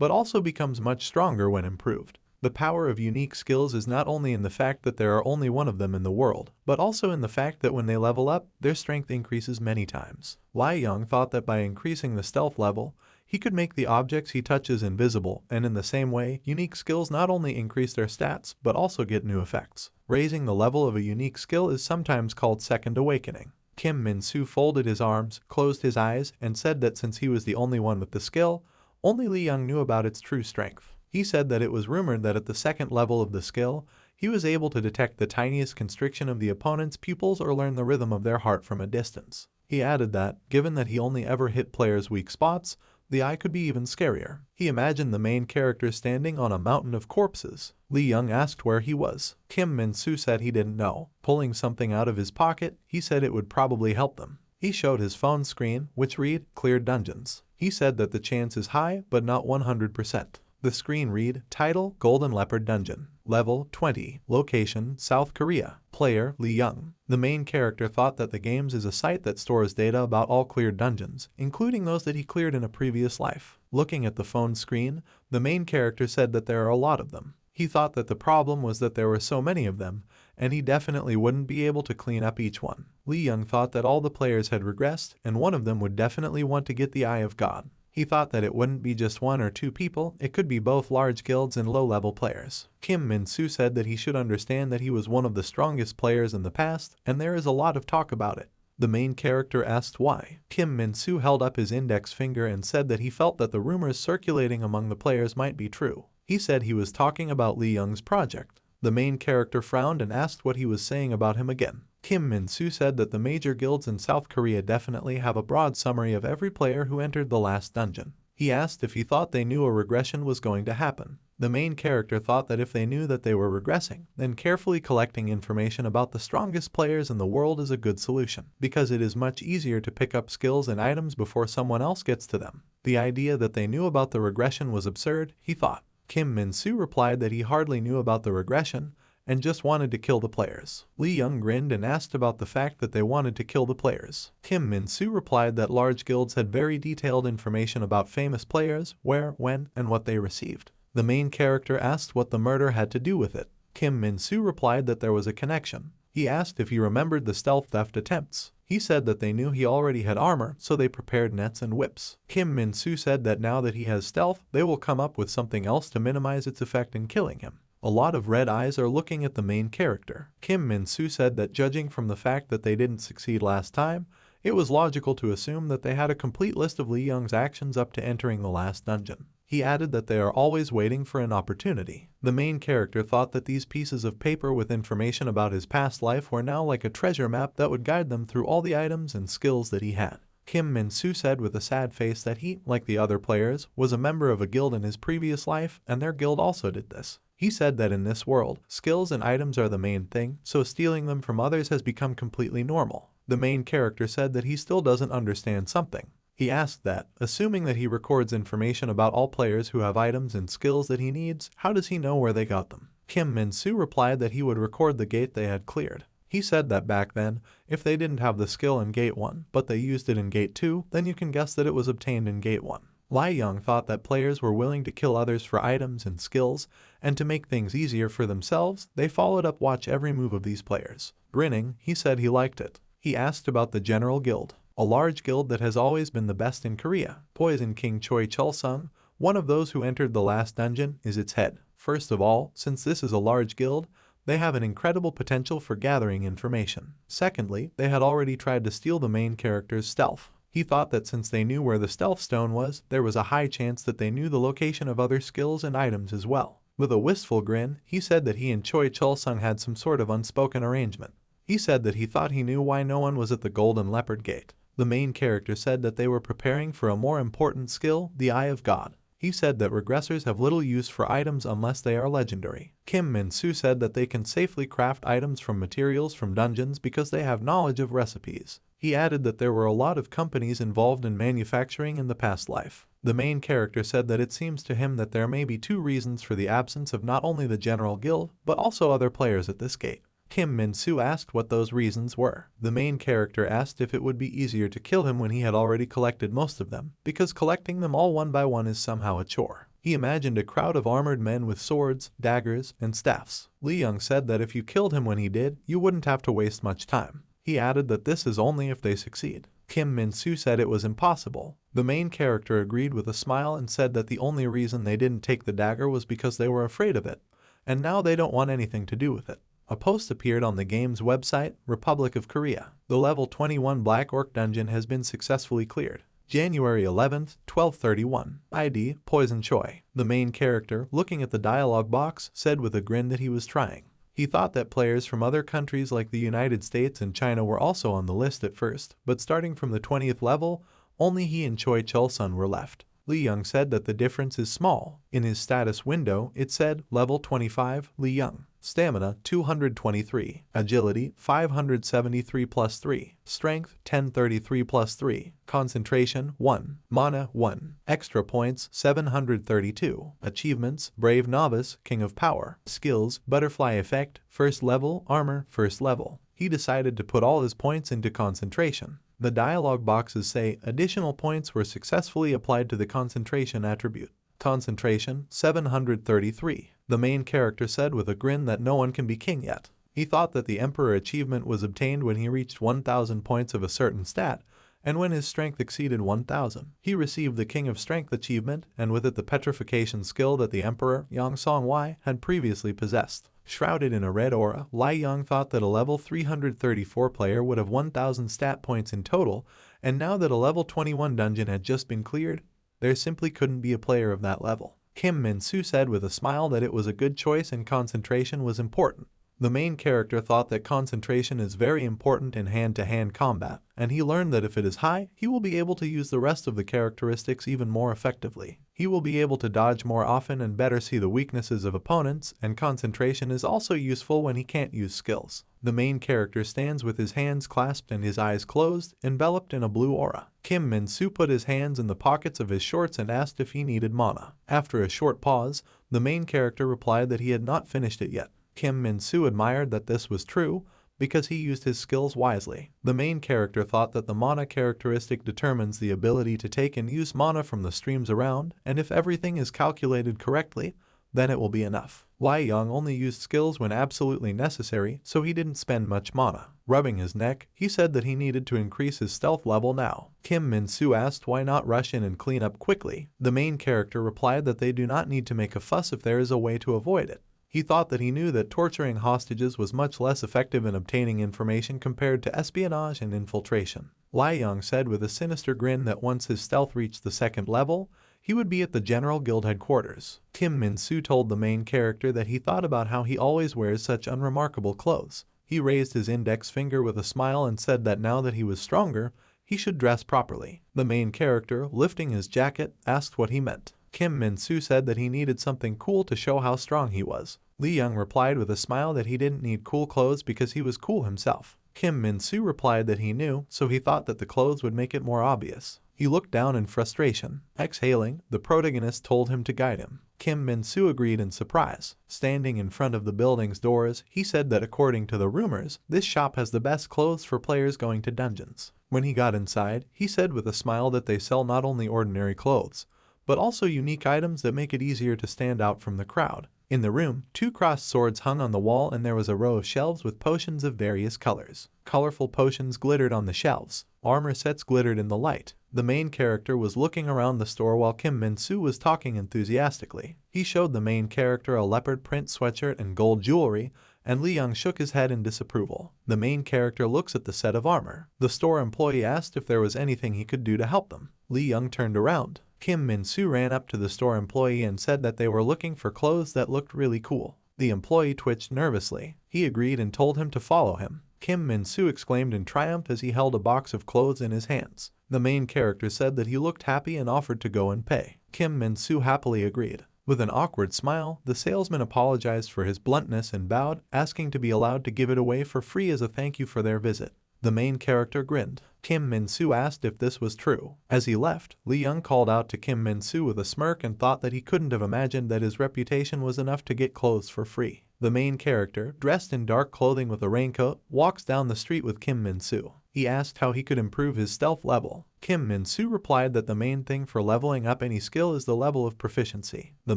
S1: but also becomes much stronger when improved. The power of unique skills is not only in the fact that there are only one of them in the world, but also in the fact that when they level up, their strength increases many times. Lee Young thought that by increasing the stealth level, he could make the objects he touches invisible, and in the same way, unique skills not only increase their stats, but also get new effects. Raising the level of a unique skill is sometimes called second awakening. Kim Min-soo folded his arms, closed his eyes, and said that since he was the only one with the skill, only Lee Young knew about its true strength. He said that it was rumored that at the second level of the skill, he was able to detect the tiniest constriction of the opponent's pupils or learn the rhythm of their heart from a distance. He added that, given that he only ever hit players' weak spots, the eye could be even scarier. He imagined the main character standing on a mountain of corpses. Lee Young asked where he was. Kim Min-soo said he didn't know. Pulling something out of his pocket, he said it would probably help them. He showed his phone screen, which read, "Cleared dungeons." He said that the chance is high, but not 100%. The screen read, "Title, Golden Leopard Dungeon. Level, 20. Location, South Korea. Player, Lee Young." The main character thought that the games is a site that stores data about all cleared dungeons, including those that he cleared in a previous life. Looking at the phone screen, the main character said that there are a lot of them. He thought that the problem was that there were so many of them, and he definitely wouldn't be able to clean up each one. Lee Young thought that all the players had regressed, and one of them would definitely want to get the Eye of God. He thought that it wouldn't be just one or two people, it could be both large guilds and low-level players. Kim Min-soo said that he should understand that he was one of the strongest players in the past, and there is a lot of talk about it. The main character asked why. Kim Min-soo held up his index finger and said that he felt that the rumors circulating among the players might be true. He said he was talking about Lee Young's project. The main character frowned and asked what he was saying about him again. Kim Min-soo said that the major guilds in South Korea definitely have a broad summary of every player who entered the last dungeon. He asked if he thought they knew a regression was going to happen. The main character thought that if they knew that they were regressing, then carefully collecting information about the strongest players in the world is a good solution, because it is much easier to pick up skills and items before someone else gets to them. The idea that they knew about the regression was absurd, he thought. Kim Min-soo replied that he hardly knew about the regression, and just wanted to kill the players. Lee Young grinned and asked about the fact that they wanted to kill the players. Kim Min-soo replied that large guilds had very detailed information about famous players, where, when, and what they received. The main character asked what the murder had to do with it. Kim Min-soo replied that there was a connection. He asked if he remembered the stealth theft attempts. He said that they knew he already had armor, so they prepared nets and whips. Kim Min-soo said that now that he has stealth, they will come up with something else to minimize its effect in killing him. A lot of red eyes are looking at the main character. Kim Min-soo said that judging from the fact that they didn't succeed last time, it was logical to assume that they had a complete list of Lee Young's actions up to entering the last dungeon. He added that they are always waiting for an opportunity. The main character thought that these pieces of paper with information about his past life were now like a treasure map that would guide them through all the items and skills that he had. Kim Min-soo said with a sad face that he, like the other players, was a member of a guild in his previous life, and their guild also did this. He said that in this world, skills and items are the main thing, so stealing them from others has become completely normal. The main character said that he still doesn't understand something. He asked that, assuming that he records information about all players who have items and skills that he needs, how does he know where they got them? Kim Min-soo replied that he would record the gate they had cleared. He said that back then, if they didn't have the skill in Gate 1, but they used it in Gate 2, then you can guess that it was obtained in Gate 1. Lee Young thought that players were willing to kill others for items and skills, and to make things easier for themselves, they followed up watch every move of these players. Grinning, he said he liked it. He asked about the General Guild. a large guild that has always been the best in Korea. Poison King Choi Chul-sung, one of those who entered the last dungeon, is its head. First of all, since this is a large guild, they have an incredible potential for gathering information. Secondly, they had already tried to steal the main character's stealth. He thought that since they knew where the stealth stone was, there was a high chance that they knew the location of other skills and items as well. With a wistful grin, he said that he and Choi Chul-sung had some sort of unspoken arrangement. He said that he thought he knew why no one was at the Golden Leopard Gate. The main character said that they were preparing for a more important skill, the Eye of God. He said that regressors have little use for items unless they are legendary. Kim Min-soo said that they can safely craft items from materials from dungeons because they have knowledge of recipes. He added that there were a lot of companies involved in manufacturing in the past life. The main character said that it seems to him that there may be two reasons for the absence of not only the general guild, but also other players at this gate. Kim Min-soo asked what those reasons were. The main character asked if it would be easier to kill him when he had already collected most of them, because collecting them all one by one is somehow a chore. He imagined a crowd of armored men with swords, daggers, and staffs. Lee Young said that if you killed him when he did, you wouldn't have to waste much time. He added that this is only if they succeed. Kim Min-soo said it was impossible. The main character agreed with a smile and said that the only reason they didn't take the dagger was because they were afraid of it, and now they don't want anything to do with it. A post appeared on the game's website, Republic of Korea. The level 21 Black Orc dungeon has been successfully cleared. January 11th, 12:31. ID, Poison Choi. The main character, looking at the dialogue box, said with a grin that he was trying. He thought that players from other countries like the United States and China were also on the list at first, but starting from the 20th level, only he and Choi Chul-sung were left. Lee Young said that the difference is small. In his status window, it said, Level 25, Lee Young. Stamina, 223. Agility, 573 plus 3. Strength, 1033 plus 3. Concentration, 1. Mana, 1. Extra points, 732. Achievements, Brave Novice, King of Power. Skills, Butterfly Effect, First Level, Armor, First Level. He decided to put all his points into concentration. The dialog boxes say additional points were successfully applied to the concentration attribute. Concentration, 733. The main character said with a grin that no one can be king yet. He thought that the Emperor achievement was obtained when he reached 1,000 points of a certain stat, and when his strength exceeded 1,000. He received the King of Strength achievement, and with it the petrification skill that the Emperor, Yang Song-wai, had previously possessed. Shrouded in a red aura, Lai Yang thought that a level 334 player would have 1,000 stat points in total, and now that a level 21 dungeon had just been cleared, there simply couldn't be a player of that level. Kim Min-soo said with a smile that it was a good choice and concentration was important. The main character thought that concentration is very important in hand-to-hand combat, and he learned that if it is high, he will be able to use the rest of the characteristics even more effectively. He will be able to dodge more often and better see the weaknesses of opponents, and concentration is also useful when he can't use skills. The main character stands with his hands clasped and his eyes closed, enveloped in a blue aura. Kim Min-soo put his hands in the pockets of his shorts and asked if he needed mana. After a short pause, the main character replied that he had not finished it yet. Kim Min-soo admired that this was true, because he used his skills wisely. The main character thought that the mana characteristic determines the ability to take and use mana from the streams around, and if everything is calculated correctly, then it will be enough. Lai Yang only used skills when absolutely necessary, so he didn't spend much mana. Rubbing his neck, he said that he needed to increase his stealth level now. Kim Min-soo asked why not rush in and clean up quickly. The main character replied that they do not need to make a fuss if there is a way to avoid it. He thought that he knew that torturing hostages was much less effective in obtaining information compared to espionage and infiltration. Lai Yang said with a sinister grin that once his stealth reached the second level, he would be at the General Guild headquarters. Kim Min-soo told the main character that he thought about how he always wears such unremarkable clothes. He raised his index finger with a smile and said that now that he was stronger, he should dress properly. The main character, lifting his jacket, asked what he meant. Kim Min-soo said that he needed something cool to show how strong he was. Lee Young replied with a smile that he didn't need cool clothes because he was cool himself. Kim Min-soo replied that he knew, so he thought that the clothes would make it more obvious. He looked down in frustration. Exhaling, the protagonist told him to guide him. Kim Min-soo agreed in surprise. Standing in front of the building's doors, he said that according to the rumors, this shop has the best clothes for players going to dungeons. When he got inside, he said with a smile that they sell not only ordinary clothes, but also unique items that make it easier to stand out from the crowd. In the room, 2 crossed swords hung on the wall and there was a row of shelves with potions of various colors. Colorful potions glittered on the shelves. Armor sets glittered in the light. The main character was looking around the store while Kim Min-soo was talking enthusiastically. He showed the main character a leopard print sweatshirt and gold jewelry, and Lee Young shook his head in disapproval. The main character looks at the set of armor. The store employee asked if there was anything he could do to help them. Lee Young turned around. Kim Min-soo ran up to the store employee and said that they were looking for clothes that looked really cool. The employee twitched nervously. He agreed and told him to follow him. Kim Min-soo exclaimed in triumph as he held a box of clothes in his hands. The main character said that he looked happy and offered to go and pay. Kim Min-soo happily agreed. With an awkward smile, the salesman apologized for his bluntness and bowed, asking to be allowed to give it away for free as a thank you for their visit. The main character grinned. Kim Min-soo asked if this was true. As he left, Lee Young called out to Kim Min-soo with a smirk and thought that he couldn't have imagined that his reputation was enough to get clothes for free. The main character, dressed in dark clothing with a raincoat, walks down the street with Kim Min-soo. He asked how he could improve his stealth level. Kim Min-soo replied that the main thing for leveling up any skill is the level of proficiency. The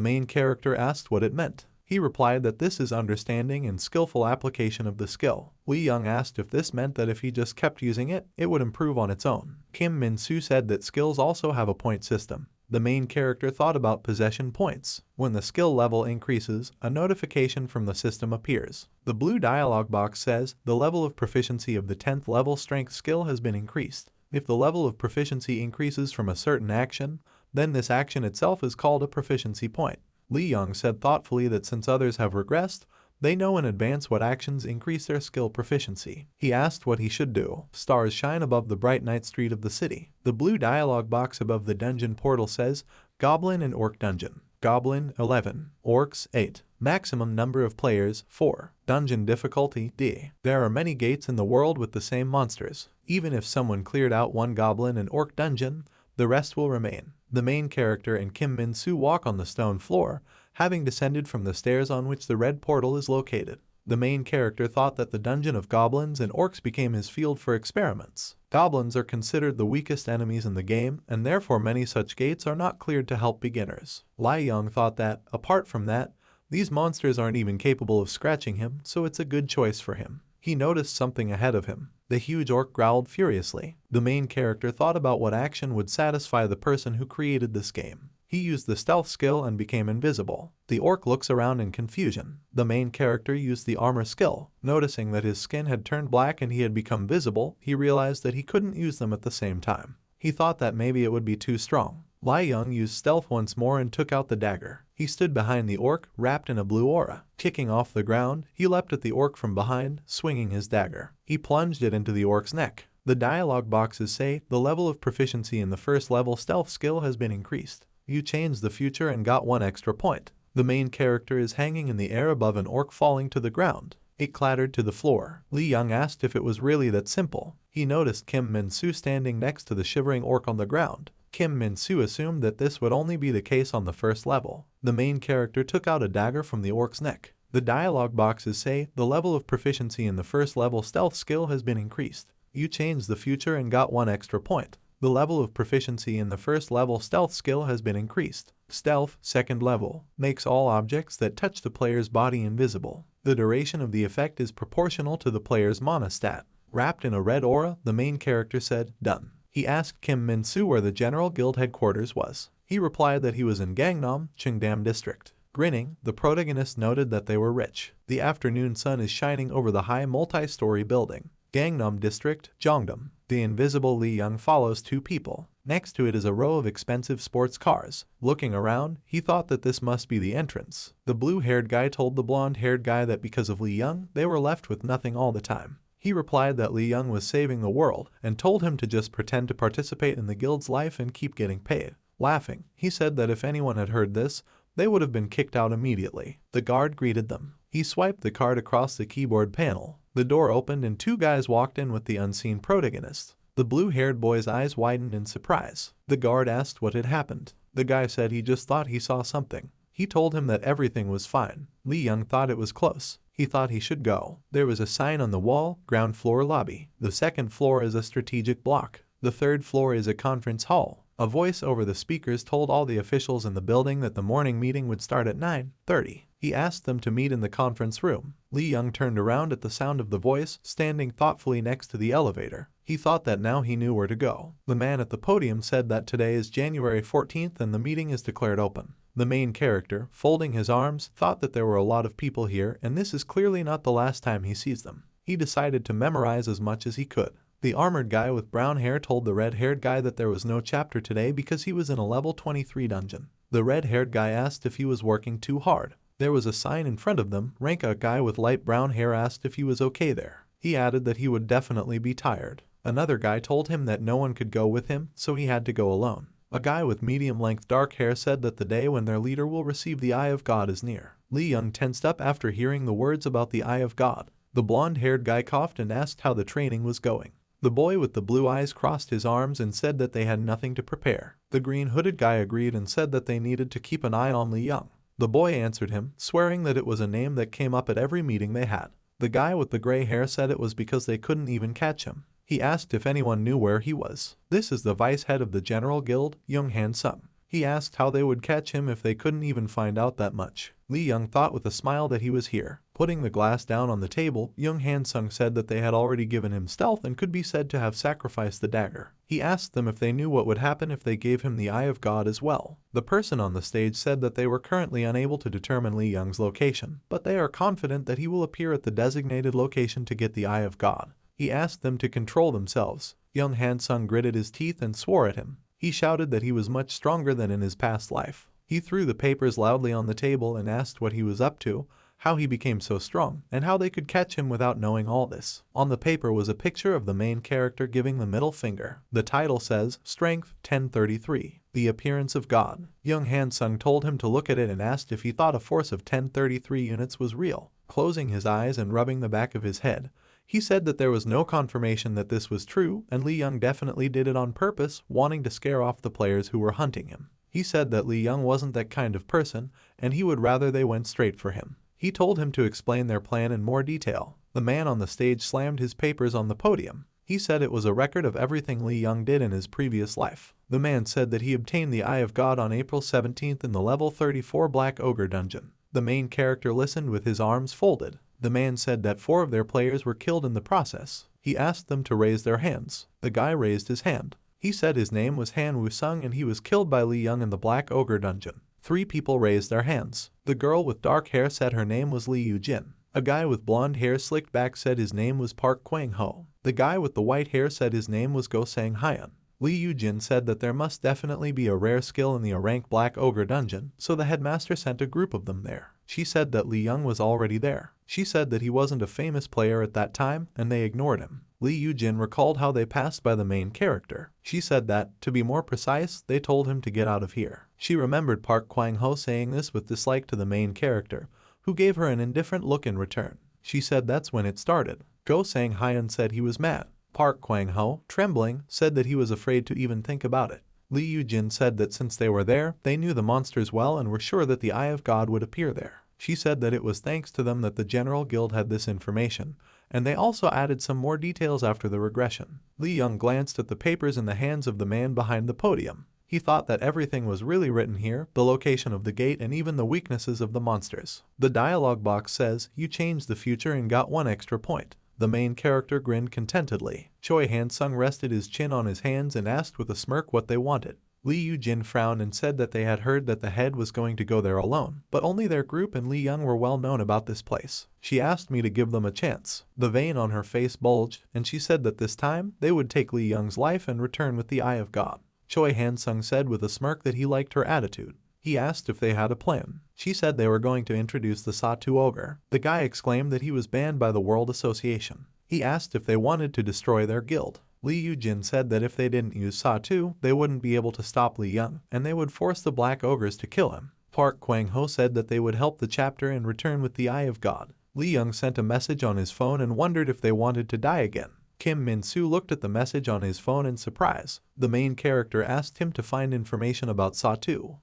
S1: main character asked what it meant. He replied that this is understanding and skillful application of the skill. Lee Young asked if this meant that if he just kept using it, it would improve on its own. Kim Min-soo said that skills also have a point system. The main character thought about possession points. When the skill level increases, a notification from the system appears. The blue dialog box says, the level of proficiency of the 10th level strength skill has been increased. If the level of proficiency increases from a certain action, then this action itself is called a proficiency point. Lee Young said thoughtfully that since others have regressed, they know in advance what actions increase their skill proficiency. He asked what he should do. Stars shine above the bright night street of the city. The blue dialog box above the dungeon portal says, Goblin and Orc Dungeon. Goblin 11, Orcs 8. Maximum number of players 4. Dungeon difficulty D. There are many gates in the world with the same monsters. Even if someone cleared out one Goblin and Orc dungeon, the rest will remain. The main character and Kim Min-soo walk on the stone floor, having descended from the stairs on which the red portal is located. The main character thought that the dungeon of goblins and orcs became his field for experiments. Goblins are considered the weakest enemies in the game, and therefore many such gates are not cleared to help beginners. Lee Young thought that, apart from that, these monsters aren't even capable of scratching him, so it's a good choice for him. He noticed something ahead of him. The huge orc growled furiously. The main character thought about what action would satisfy the person who created this game. He used the stealth skill and became invisible. The orc looks around in confusion. The main character used the armor skill. Noticing that his skin had turned black and he had become visible, he realized that he couldn't use them at the same time. He thought that maybe it would be too strong. Lee Young used stealth once more and took out the dagger. He stood behind the orc, wrapped in a blue aura. Kicking off the ground, he leapt at the orc from behind, swinging his dagger. He plunged it into the orc's neck. The dialog boxes say, the level of proficiency in the first level stealth skill has been increased. You changed the future and got 1 extra point. The main character is hanging in the air above an orc falling to the ground. It clattered to the floor. Lee Young asked if it was really that simple. He noticed Kim Min-soo standing next to the shivering orc on the ground. Kim Min-soo assumed that this would only be the case on the first level. The main character took out a dagger from the orc's neck. The dialog boxes say, the level of proficiency in the first level stealth skill has been increased. You changed the future and got 1 extra point. The level of proficiency in the first level stealth skill has been increased. Stealth, second level, makes all objects that touch the player's body invisible. The duration of the effect is proportional to the player's mana stat. Wrapped in a red aura, the main character said, done. He asked Kim Min-soo where the General Guild headquarters was. He replied that he was in Gangnam, Cheongdam district. Grinning, the protagonist noted that they were rich. The afternoon sun is shining over the high multi-story building. Gangnam district, Jeongdam. The invisible Lee Young follows 2 people. Next to it is a row of expensive sports cars. Looking around, he thought that this must be the entrance. The blue-haired guy told the blonde-haired guy that because of Lee Young, they were left with nothing all the time. He replied that Lee Young was saving the world and told him to just pretend to participate in the guild's life and keep getting paid. Laughing, he said that if anyone had heard this, they would have been kicked out immediately. The guard greeted them. He swiped the card across the keyboard panel. The door opened and 2 guys walked in with the unseen protagonist. The blue-haired boy's eyes widened in surprise. The guard asked what had happened. The guy said he just thought he saw something. He told him that everything was fine. Lee Young thought it was close. He thought he should go. There was a sign on the wall, ground floor lobby. The second floor is a strategic block. The third floor is a conference hall. A voice over the speakers told all the officials in the building that the morning meeting would start at 9:30. He asked them to meet in the conference room. Lee Young turned around at the sound of the voice, standing thoughtfully next to the elevator. He thought that now he knew where to go. The man at the podium said that today is January 14th and the meeting is declared open. The main character, folding his arms, thought that there were a lot of people here and this is clearly not the last time he sees them. He decided to memorize as much as he could. The armored guy with brown hair told the red-haired guy that there was no chapter today because he was in a level 23 dungeon. The red-haired guy asked if he was working too hard. There was a sign in front of them. A guy with light brown hair asked if he was okay there. He added that he would definitely be tired. Another guy told him that no one could go with him, so he had to go alone. A guy with medium-length dark hair said that the day when their leader will receive the Eye of God is near. Lee Young tensed up after hearing the words about the Eye of God. The blonde-haired guy coughed and asked how the training was going. The boy with the blue eyes crossed his arms and said that they had nothing to prepare. The green-hooded guy agreed and said that they needed to keep an eye on Lee Young. The boy answered him, swearing that it was a name that came up at every meeting they had. The guy with the gray hair said it was because they couldn't even catch him. He asked if anyone knew where he was. This is the vice head of the General Guild, Young Han-sung. He asked how they would catch him if they couldn't even find out that much. Lee Young thought with a smile that he was here. Putting the glass down on the table, Young Han-sung said that they had already given him stealth and could be said to have sacrificed the dagger. He asked them if they knew what would happen if they gave him the Eye of God as well. The person on the stage said that they were currently unable to determine Lee Young's location, but they are confident that he will appear at the designated location to get the Eye of God. He asked them to control themselves. Young Han-sung gritted his teeth and swore at him. He shouted that he was much stronger than in his past life. He threw the papers loudly on the table and asked what he was up to, how he became so strong, and how they could catch him without knowing all this. On the paper was a picture of the main character giving the middle finger. The title says, Strength 1033, The Appearance of God. Young Han-sung told him to look at it and asked if he thought a force of 1033 units was real. Closing his eyes and rubbing the back of his head, he said that there was no confirmation that this was true, and Lee Young definitely did it on purpose, wanting to scare off the players who were hunting him. He said that Lee Young wasn't that kind of person, and he would rather they went straight for him. He told him to explain their plan in more detail. The man on the stage slammed his papers on the podium. He said it was a record of everything Lee Young did in his previous life. The man said that he obtained the Eye of God on April 17th in the level 34 Black Ogre dungeon. The main character listened with his arms folded. The man said that 4 of their players were killed in the process. He asked them to raise their hands. The guy raised his hand. He said his name was Han Woo-sung and he was killed by Lee Young in the Black Ogre dungeon. 3 people raised their hands. The girl with dark hair said her name was Lee Yoo-jin. A guy with blonde hair slicked back said his name was Park Kwang-ho. The guy with the white hair said his name was Go Sang-hyun. Lee Yoo-jin said that there must definitely be a rare skill in the rank Black Ogre dungeon, so the headmaster sent a group of them there. She said that Lee Young was already there. She said that he wasn't a famous player at that time, and they ignored him. Lee Yoo-jin recalled how they passed by the main character. She said that, to be more precise, they told him to get out of here. She remembered Park Kwang-ho saying this with dislike to the main character, who gave her an indifferent look in return. She said that's when it started. Go Sang-hyun said he was mad. Park Kwang-ho, trembling, said that he was afraid to even think about it. Lee Yoo-jin said that since they were there, they knew the monsters well and were sure that the Eye of God would appear there. She said that it was thanks to them that the General Guild had this information, and they also added some more details after the regression. Lee Young glanced at the papers in the hands of the man behind the podium. He thought that everything was really written here, the location of the gate and even the weaknesses of the monsters. The dialogue box says, you changed the future and got 1 extra point. The main character grinned contentedly. Choi Han-sung rested his chin on his hands and asked with a smirk what they wanted. Lee Yoo-jin frowned and said that they had heard that the head was going to go there alone, but only their group and Lee Young were well known about this place. She asked me to give them a chance. The vein on her face bulged, and she said that this time, they would take Lee Young's life and return with the Eye of God. Choi Han-sung said with a smirk that he liked her attitude. He asked if they had a plan. She said they were going to introduce the Satu Ogre. The guy exclaimed that he was banned by the World Association. He asked if they wanted to destroy their guild. Lee Yoo-jin said that if they didn't use Satu, they wouldn't be able to stop Lee Young, and they would force the Black Ogres to kill him. Park Kwang-ho said that they would help the chapter and return with the Eye of God. Lee Young sent a message on his phone and wondered if they wanted to die again. Kim Min-soo looked at the message on his phone in surprise. The main character asked him to find information about Satu.